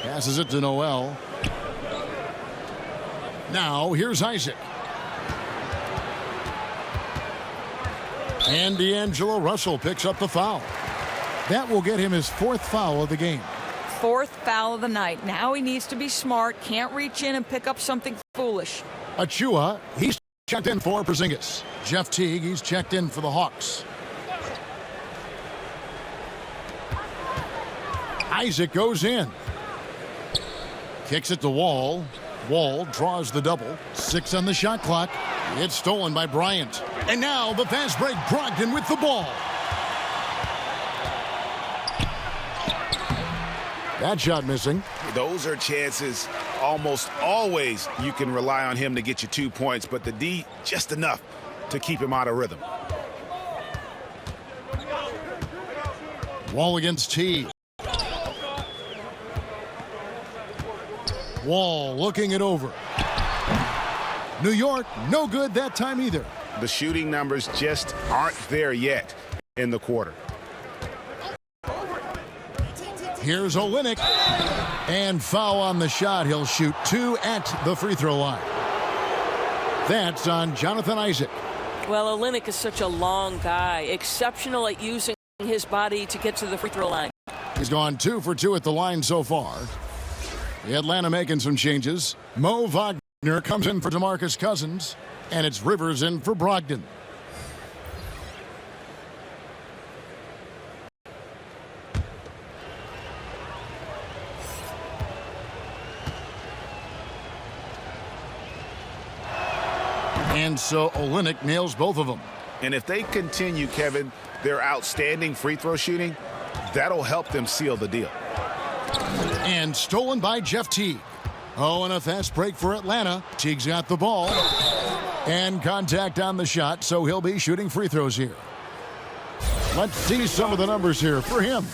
Passes it to Noel. Now, here's Isaac. And D'Angelo Russell picks up the foul. That will get him his 4th foul of the game. 4th foul of the night. Now he needs to be smart. Can't reach in and pick up something foolish. Achua, he's checked in for Porzingis. Jeff Teague, he's checked in for the Hawks. Isaac goes in. Kicks it to Wall. Wall draws the double. 6 on the shot clock. It's stolen by Bryant. And now the fast break. Brogdon with the ball. That shot missing. Those are chances almost always you can rely on him to get you 2 points, but the D just enough to keep him out of rhythm. Wall against T. Wall looking it over. New York, no good that time either. The shooting numbers just aren't there yet in the quarter. Here's Olynyk. And foul on the shot. He'll shoot 2 at the free throw line. That's on Jonathan Isaac. Well, Olynyk is such a long guy. Exceptional at using his body to get to the free throw line. He's gone 2 for 2 at the line so far. Atlanta making some changes. Mo Wagner comes in for DeMarcus Cousins. And it's Rivers in for Brogdon. And so Olynyk nails both of them. And if they continue, Kevin, their outstanding free throw shooting, that'll help them seal the deal. And stolen by Jeff Teague. Oh, and a fast break for Atlanta. Teague's got the ball. And contact on the shot, so he'll be shooting free throws here. Let's see some of the numbers here for him.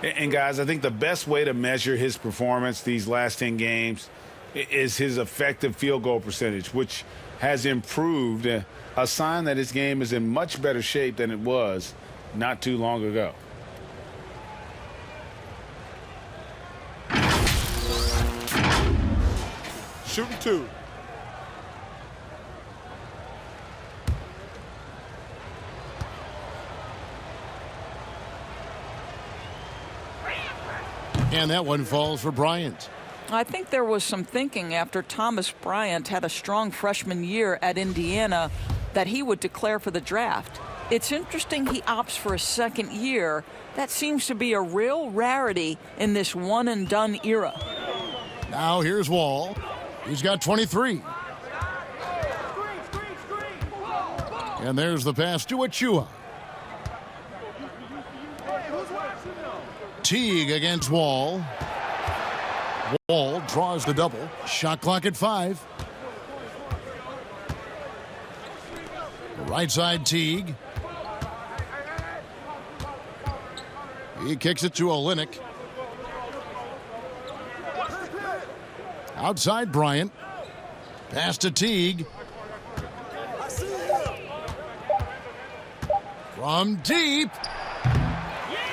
And guys, I think the best way to measure his performance these last 10 games is his effective field goal percentage, which has improved, a sign that his game is in much better shape than it was not too long ago. Shooting 2. And that one falls for Bryant. I think there was some thinking after Thomas Bryant had a strong freshman year at Indiana that he would declare for the draft. It's interesting he opts for a second year. That seems to be a real rarity in this one-and-done era. Now here's Wall. He's got 23. And there's the pass to Achua. Teague against Wall. Wall draws the double. Shot clock at 5. Right side Teague. He kicks it to Olynyk. Outside Bryant. Pass to Teague. From deep.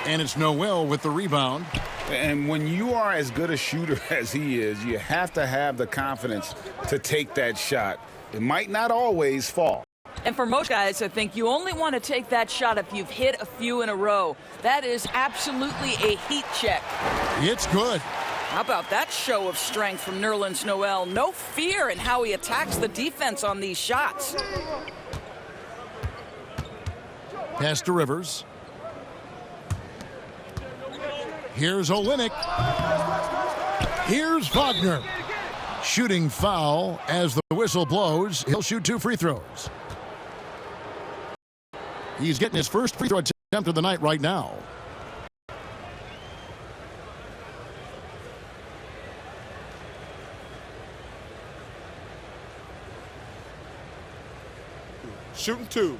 And it's Noel with the rebound. And when you are as good a shooter as he is, you have to have the confidence to take that shot. It might not always fall. And for most guys, I think you only want to take that shot if you've hit a few in a row. That is absolutely a heat check. It's good. How about that show of strength from Nerlens Noel? No fear in how he attacks the defense on these shots. Pass to Rivers. Here's Olynyk. Here's Wagner. Shooting foul as the whistle blows. He'll shoot 2 free throws. He's getting his first free throw attempt of the night right now. Shooting 2.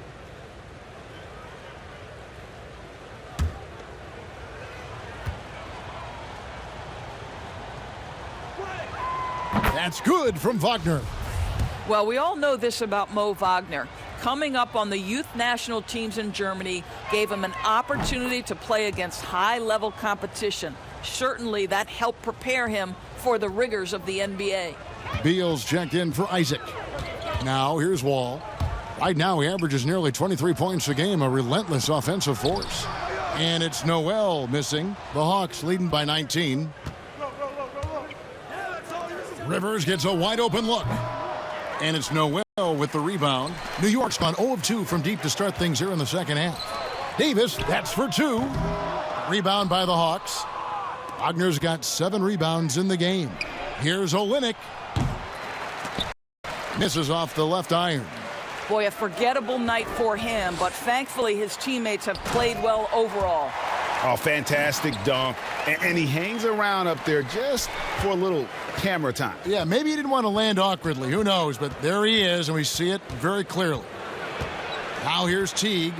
That's good from Wagner. Well, we all know this about Mo Wagner. Coming up on the youth national teams in Germany gave him an opportunity to play against high-level competition. Certainly that helped prepare him for the rigors of the NBA. Beal's checked in for Isaac. Now here's Wall. Right now he averages nearly 23 points a game, a relentless offensive force. And it's Noel missing. The Hawks leading by 19. Rivers gets a wide open look. And it's Noel with the rebound. New York's gone 0 of 2 from deep to start things here in the second half. Davis, that's for 2. Rebound by the Hawks. Wagner's got 7 rebounds in the game. Here's Olynyk. Misses off the left iron. Boy, a forgettable night for him, but thankfully his teammates have played well overall. Oh, fantastic dunk. And he hangs around up there just for a little camera time. Yeah, maybe he didn't want to land awkwardly. Who knows? But there he is, and we see it very clearly. Now here's Teague.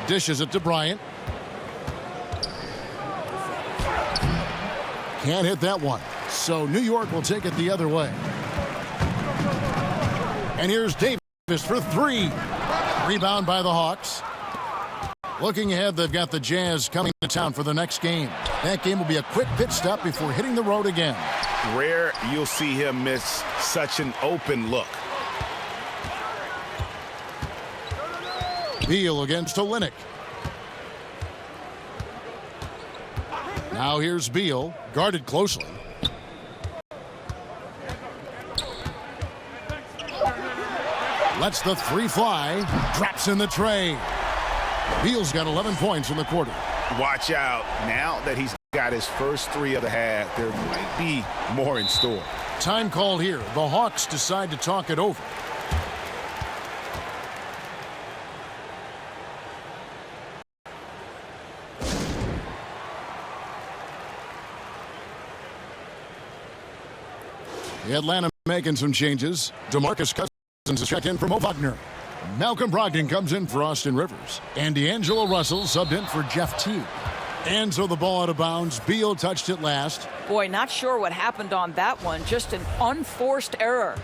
Dishes it to Bryant. Can't hit that one. So New York will take it the other way. And here's Davis for 3. Rebound by the Hawks. Looking ahead, they've got the Jazz coming to town for the next game. That game will be a quick pit stop before hitting the road again. Rare you'll see him miss such an open look. Beal against Olynyk. Now here's Beal, guarded closely. Lets the 3 fly, drops in the tray. Beal's got 11 points in the quarter. Watch out. Now that he's got his first 3 of the half, there might be more in store. Time called here. The Hawks decide to talk it over. Atlanta making some changes. DeMarcus Cousins is checked in for Mo Wagner. Malcolm Brogdon comes in for Austin Rivers. And D'Angelo Russell subbed in for Jeff Teague. And so the ball out of bounds. Beal touched it last. Boy, not sure what happened on that one. Just an unforced error.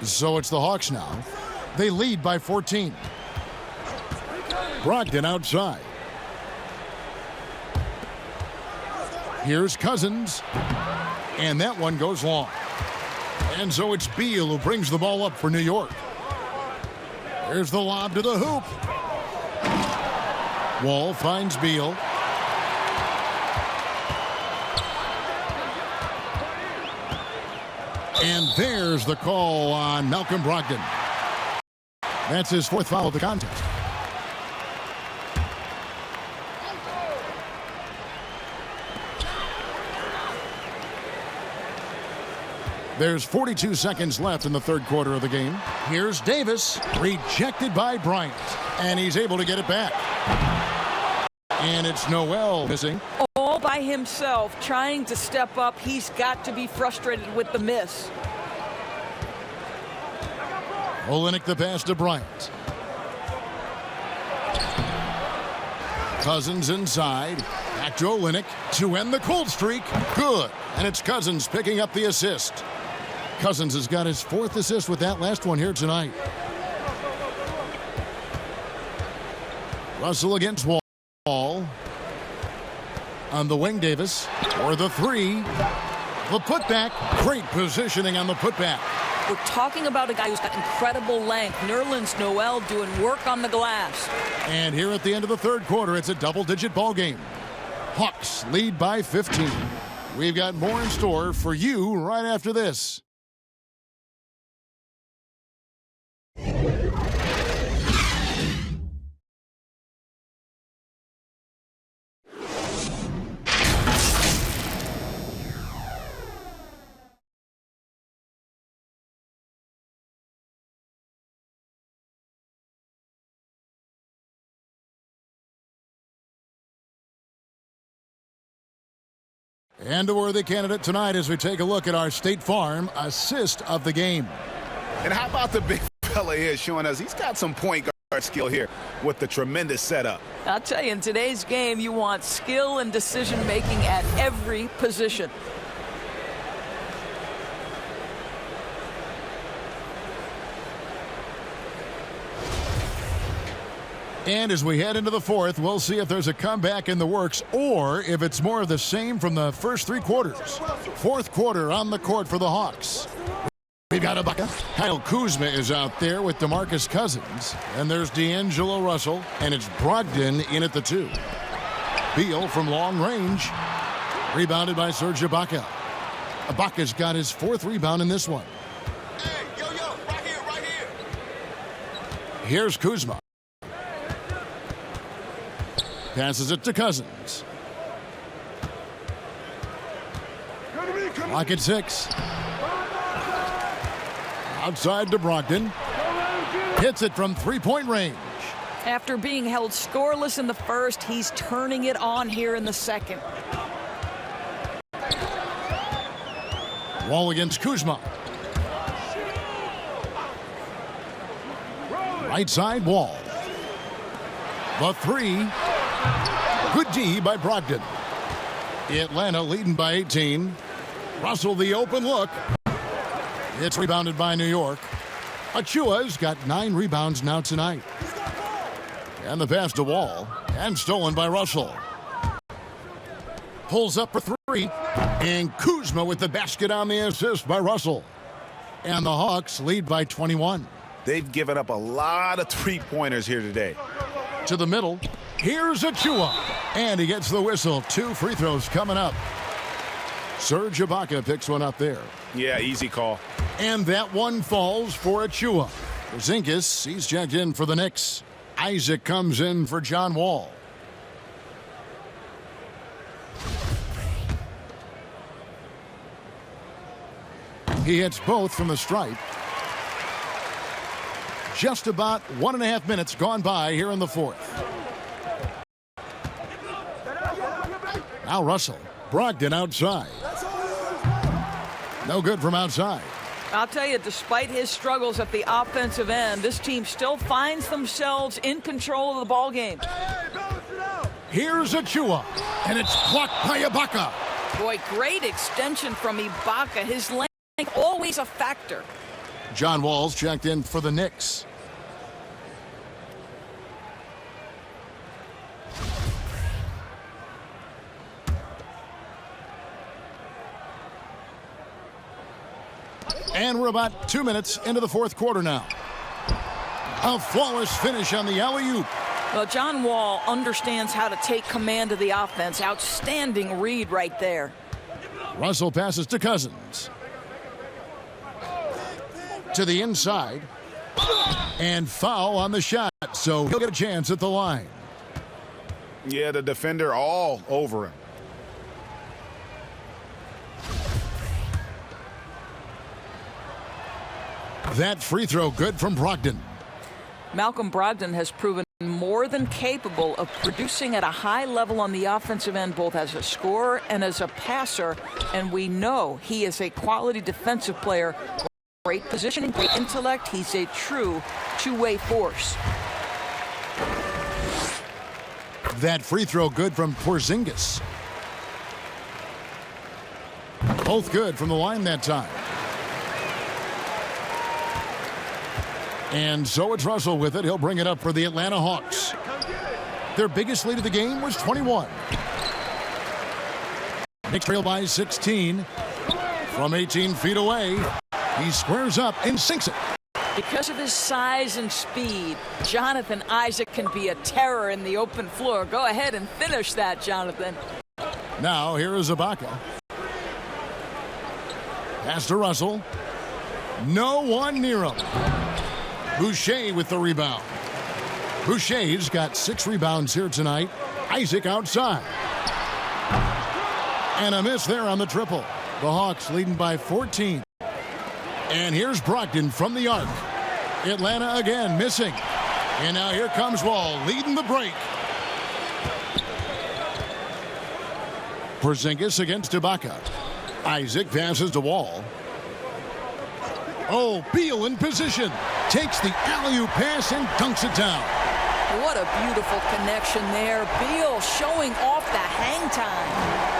So it's the Hawks now. They lead by 14. Brogdon outside. Here's Cousins. And that one goes long. And so it's Beal who brings the ball up for New York. There's the lob to the hoop. Wall finds Beal. And there's the call on Malcolm Brogdon. That's his 4th foul of the contest. There's 42 seconds left in the 3rd quarter of the game. Here's Davis, rejected by Bryant, and he's able to get it back. And it's Noel missing. All by himself, trying to step up. He's got to be frustrated with the miss. Olynyk the pass to Bryant. Cousins inside. Back to Olynyk to end the cold streak. Good. And it's Cousins picking up the assist. Cousins has got his 4th assist with that last one here tonight. Russell against Wall. On the wing, Davis. For the three. The putback. Great positioning on the putback. We're talking about a guy who's got incredible length. Nerlens Noel doing work on the glass. And here at the end of the third quarter, it's a double-digit ball game. Hawks lead by 15. We've got more in store for you right after this. And a worthy candidate tonight as we take a look at our State Farm assist of the game. And how about the big fella here showing us he's got some point guard skill here with the tremendous setup. I'll tell you, in today's game, you want skill and decision-making at every position. And as we head into the fourth, we'll see if there's a comeback in the works or if it's more of the same from the first three quarters. Fourth quarter on the court for the Hawks. We've got Ibaka. Kyle Kuzma is out there with DeMarcus Cousins. And there's D'Angelo Russell, and it's Brogdon in at the 2. Beal from long range. Rebounded by Serge Ibaka. Ibaka's got his 4th rebound in this one. Hey, yo, right here. Here's Kuzma. Passes it to Cousins. Clock at 6. Outside to Brogdon. Hits it from three-point range. After being held scoreless in the first, he's turning it on here in the second. Wall against Kuzma. Right side, Wall. The 3. Good D by Brogdon. Atlanta leading by 18. Russell the open look. It's rebounded by New York. Achua's got 9 rebounds now tonight. And the pass to Wall. And stolen by Russell. Pulls up for 3. And Kuzma with the basket on the assist by Russell. And the Hawks lead by 21. They've given up a lot of three-pointers here today. To the middle. Here's Achua. And he gets the whistle. 2 free throws coming up. Serge Ibaka picks one up there. Yeah, easy call. And that one falls for Achua. Porzingis, he's checked in for the Knicks. Isaac comes in for John Wall. He hits both from the stripe. Just about 1.5 minutes gone by here in the fourth. Now Russell. Brogdon outside. No good from outside. I'll tell you, despite his struggles at the offensive end, this team still finds themselves in control of the ball game. Here's Achua, and it's blocked by Ibaka. Boy, great extension from Ibaka. His length always a factor. John Wall's checked in for the Knicks. And we're about 2 minutes into the fourth quarter now. A flawless finish on the alley-oop. Well, John Wall understands how to take command of the offense. Outstanding read right there. Russell passes to Cousins. To the inside. And foul on the shot, so he'll get a chance at the line. Yeah, the defender all over him. That free throw good from Brogdon. Malcolm Brogdon has proven more than capable of producing at a high level on the offensive end, both as a scorer and as a passer. And we know he is a quality defensive player. Great positioning, great intellect. He's a true two-way force. That free throw good from Porzingis. Both good from the line that time. And so it's Russell with it. He'll bring it up for the Atlanta Hawks. Their biggest lead of the game was 21. Knicks trail by 16. From 18 feet away, he squares up and sinks it. Because of his size and speed, Jonathan Isaac can be a terror in the open floor. Go ahead and finish that, Jonathan. Now here is Ibaka. Pass to Russell. No one near him. Boucher with the rebound. Boucher's got 6 rebounds here tonight. Isaac outside. And a miss there on the triple. The Hawks leading by 14. And here's Brogdon from the arc. Atlanta again missing. And now here comes Wall leading the break. Porzingis against Ibaka. Isaac passes to Wall. Oh, Beal in position. Takes the alley-oop pass and dunks it down. What a beautiful connection there. Beal showing off the hang time.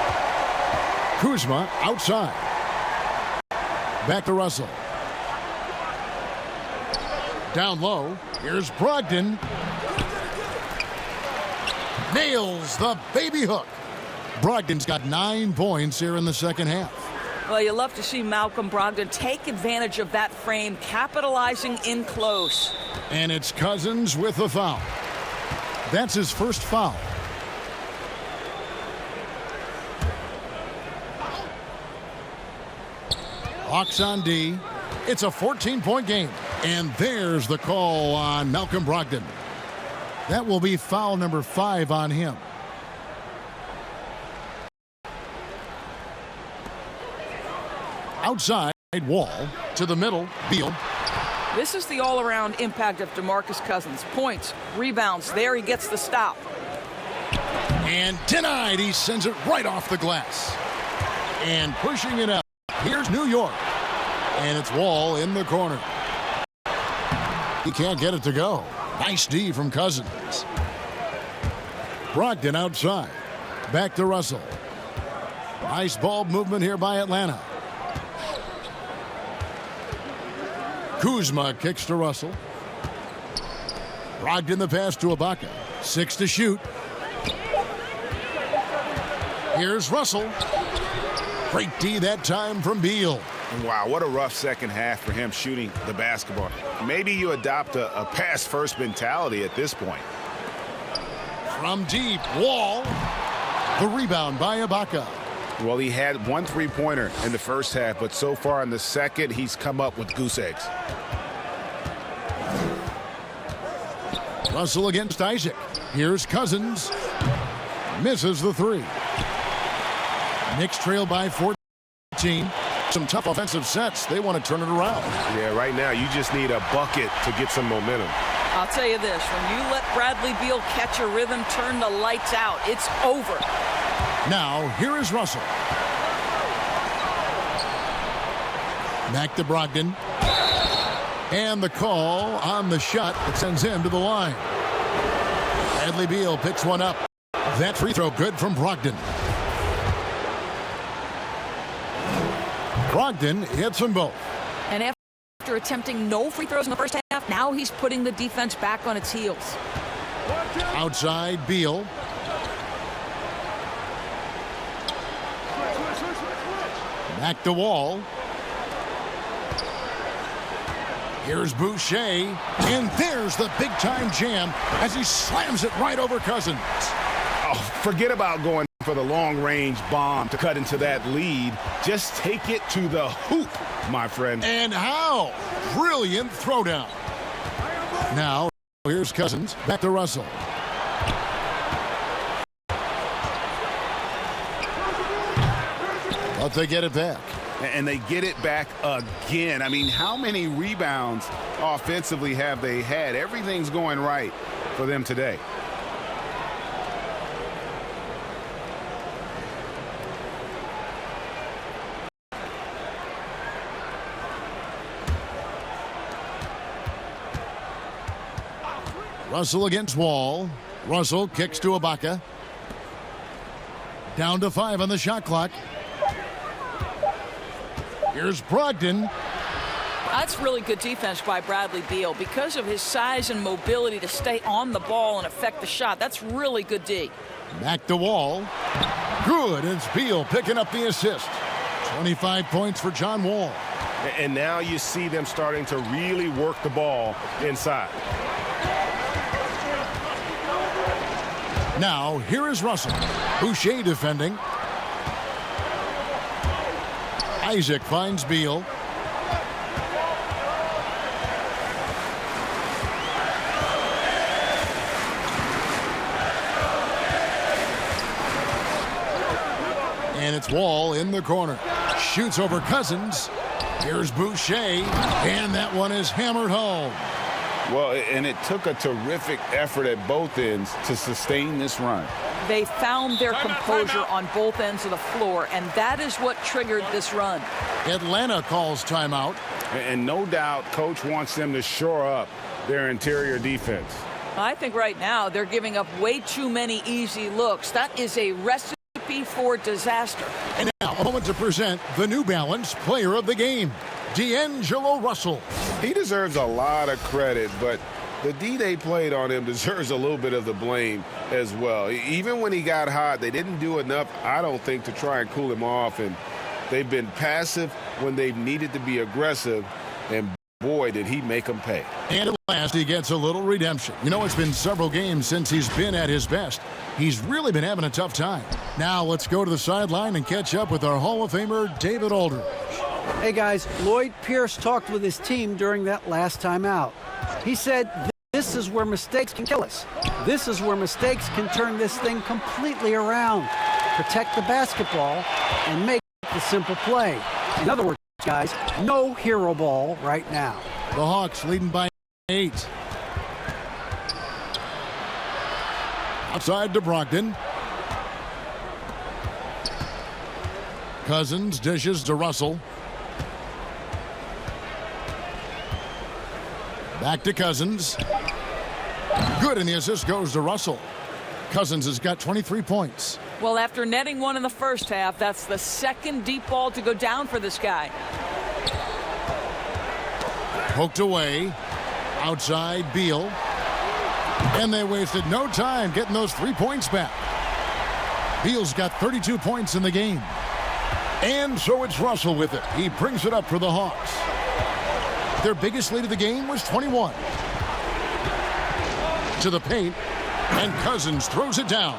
Kuzma outside. Back to Russell. Down low. Here's Brogdon. Nails the baby hook. Brogdon's got 9 points here in the second half. Well, you love to see Malcolm Brogdon take advantage of that frame, capitalizing in close. And it's Cousins with the foul. That's his first foul. Hawks on D. It's a 14-point game. And there's the call on Malcolm Brogdon. That will be foul number 5 on him. Outside, Wall to the middle, Beal. This is the all-around impact of DeMarcus Cousins. Points, rebounds, there he gets the stop. And denied, he sends it right off the glass. And pushing it up, here's New York. And it's Wall in the corner. He can't get it to go. Nice D from Cousins. Brogdon outside. Back to Russell. Nice ball movement here by Atlanta. Kuzma kicks to Russell. Brogdon the pass to Ibaka. 6 to shoot. Here's Russell. Great D that time from Beal. Wow, what a rough second half for him shooting the basketball. Maybe you adopt a pass-first mentality at this point. From deep, Wall. The rebound by Ibaka. Well, he had 1 3-pointer in the first half, but so far in the second, he's come up with goose eggs. Russell against Isaac. Here's Cousins. Misses the 3. Knicks trail by 14. Some tough offensive sets. They want to turn it around. Yeah, right now you just need a bucket to get some momentum. I'll tell you this, when you let Bradley Beal catch a rhythm, turn the lights out, it's over. Now, here is Russell. Back to Brogdon. And the call on the shot that sends him to the line. Bradley Beal picks one up. That free throw good from Brogdon. Brogdon hits them both. And after attempting no free throws in the first half, now he's putting the defense back on its heels. Outside, Beal. Back to Wall. Here's Boucher. And there's the big-time jam as he slams it right over Cousins. Oh, forget about going for the long-range bomb to cut into that lead. Just take it to the hoop, my friend. And how? Brilliant throwdown. Now, here's Cousins. Back to Russell. But they get it back. And they get it back again. I mean, how many rebounds offensively have they had? Everything's going right for them today. Russell against Wall. Russell kicks to Ibaka. Down to 5 on the shot clock. Here's Brogdon. That's really good defense by Bradley Beal. Because of his size and mobility to stay on the ball and affect the shot, that's really good D. Back to Wall. Good. It's Beal picking up the assist. 25 points for John Wall. And now you see them starting to really work the ball inside. Now, here is Russell. Boucher defending. Isaac finds Beal. And it's Wall in the corner. Shoots over Cousins. Here's Boucher. And that one is hammered home. Well, and it took a terrific effort at both ends to sustain this run. They found their composure on both ends of the floor, and that is what triggered this run. Atlanta calls timeout. And no doubt, Coach wants them to shore up their interior defense. I think right now they're giving up way too many easy looks. That is a recipe for disaster. And now, a moment to present the New Balance Player of the Game, D'Angelo Russell. He deserves a lot of credit, but the D they played on him deserves a little bit of the blame as well. Even when he got hot, they didn't do enough, I don't think, to try and cool him off. And they've been passive when they've needed to be aggressive. And boy, did he make them pay. And at last, he gets a little redemption. You know, it's been several games since he's been at his best. He's really been having a tough time. Now let's go to the sideline and catch up with our Hall of Famer, David Aldridge. Hey guys, Lloyd Pierce talked with his team during that last time out. He said, this is where mistakes can kill us. This is where mistakes can turn this thing completely around. Protect the basketball and make the simple play. In other words, guys, no hero ball right now. The Hawks leading by 8. Outside to Brogdon. Cousins dishes to Russell. Back to Cousins. Good, and the assist goes to Russell. Cousins has got 23 points. Well, after netting one in the first half, that's the second deep ball to go down for this guy. Poked away. Outside, Beal. And they wasted no time getting those 3 points back. Beal's got 32 points in the game. And so it's Russell with it. He brings it up for the Hawks. Their biggest lead of the game was 21. To the paint, and Cousins throws it down.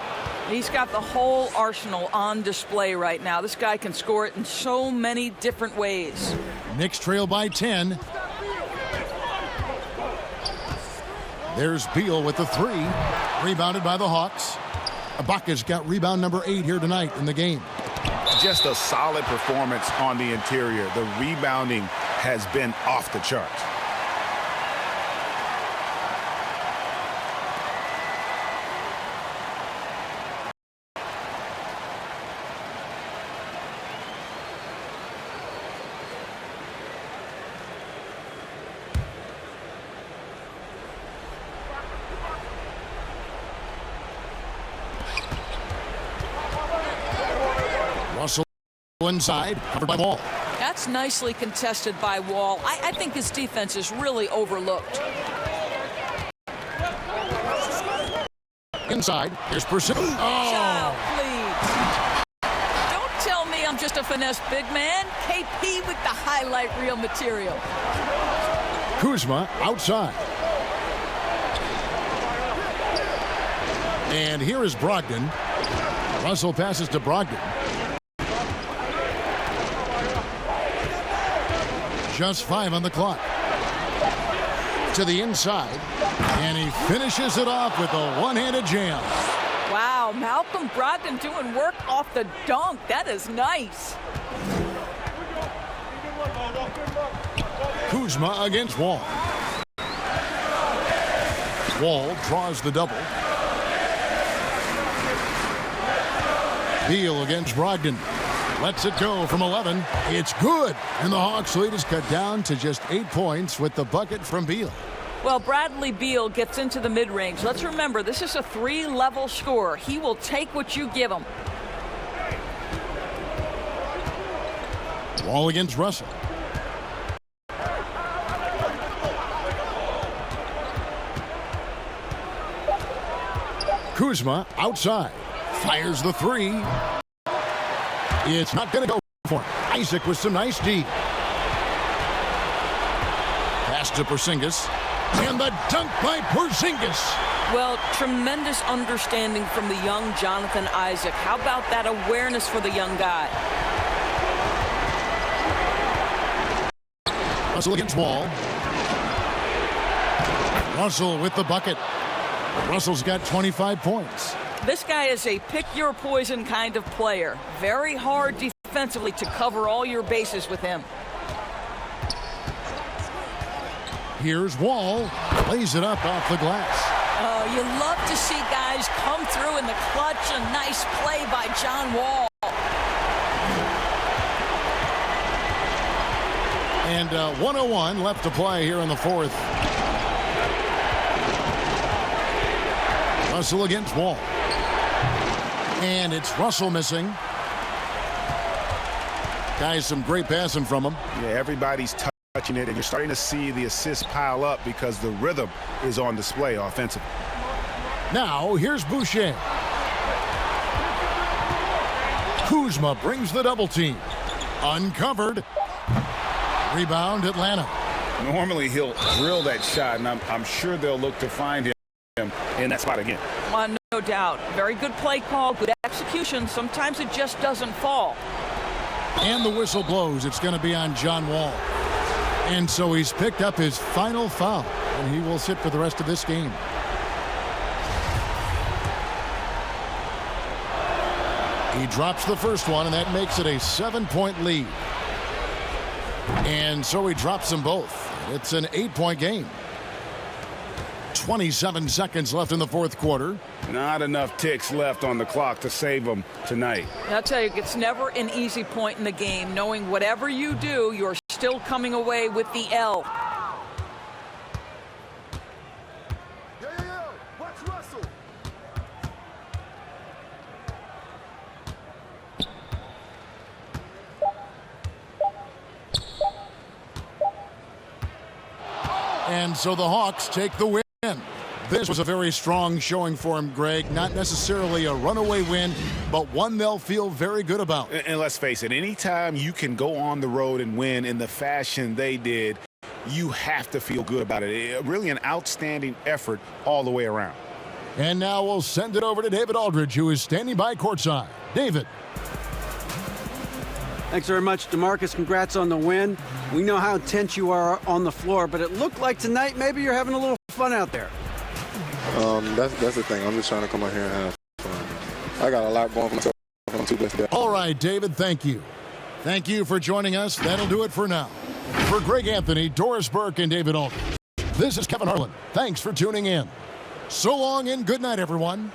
He's got the whole arsenal on display right now. This guy can score it in so many different ways. Knicks trail by 10. There's Beal with the 3. Rebounded by the Hawks. Ibaka's got rebound number 8 here tonight in the game. Just a solid performance on the interior. The rebounding has been off the charts. Russell inside, covered by Wall. That's nicely contested by Wall. I think his defense is really overlooked. Inside, here's Pursuit. Child, please. Don't tell me I'm just a finesse big man. KP with the highlight reel material. Kuzma outside. And here is Brogdon. Russell passes to Brogdon. Just 5 on the clock. To the inside. And he finishes it off with a one-handed jam. Wow, Malcolm Brogdon doing work off the dunk. That is nice. Kuzma against Wall. Wall draws the double. Beal against Brogdon. Lets it go from 11. It's good. And the Hawks lead is cut down to just 8 points with the bucket from Beal. Well, Bradley Beal gets into the mid-range. Let's remember, this is a 3-level scorer. He will take what you give him. Wall against Russell. Kuzma outside. Fires the three. It's not going to go for him. Isaac with some nice D. Pass to Porzingis. And the dunk by Porzingis. Well, tremendous understanding from the young Jonathan Isaac. How about that awareness for the young guy? Russell against Wall. Russell with the bucket. Russell's got 25 points. This guy is a pick-your-poison kind of player. Very hard defensively to cover all your bases with him. Here's Wall. Lays it up off the glass. Oh, you love to see guys come through in the clutch. A nice play by John Wall. And 101 left to play here in the fourth. Russell against Wall. And it's Russell missing. Guys, some great passing from him. Yeah, everybody's touching it, and you're starting to see the assists pile up because the rhythm is on display offensively. Now, here's Boucher. Kuzma brings the double team. Uncovered. Rebound, Atlanta. Normally, he'll drill that shot, and I'm sure they'll look to find him in that spot again. No doubt. Very good play call, good execution. Sometimes it just doesn't fall. And the whistle blows. It's going to be on John Wall. And so he's picked up his final foul, and he will sit for the rest of this game. He drops the first one, and that makes it a 7-point lead. And so he drops them both. It's an 8-point game. 27 seconds left in the fourth quarter. Not enough ticks left on the clock to save them tonight. I'll tell you, it's never an easy point in the game, knowing whatever you do, you're still coming away with the L. Watch Russell. And so the Hawks take the win. This was a very strong showing for him, Greg. Not necessarily a runaway win, but one they'll feel very good about. And let's face it, anytime you can go on the road and win in the fashion they did, you have to feel good about it. Really an outstanding effort all the way around. And now we'll send it over to David Aldridge, who is standing by courtside. David. Thanks very much, DeMarcus. Congrats on the win. We know how intense you are on the floor, but it looked like tonight maybe you're having a little fun out there. That's the thing. I'm just trying to come out here and have fun. I got a lot going for myself. I'm too blessed. All right, David, thank you. Thank you for joining us. That'll do it for now. For Greg Anthony, Doris Burke, and David Aldridge, this is Kevin Harlan. Thanks for tuning in. So long and good night, everyone.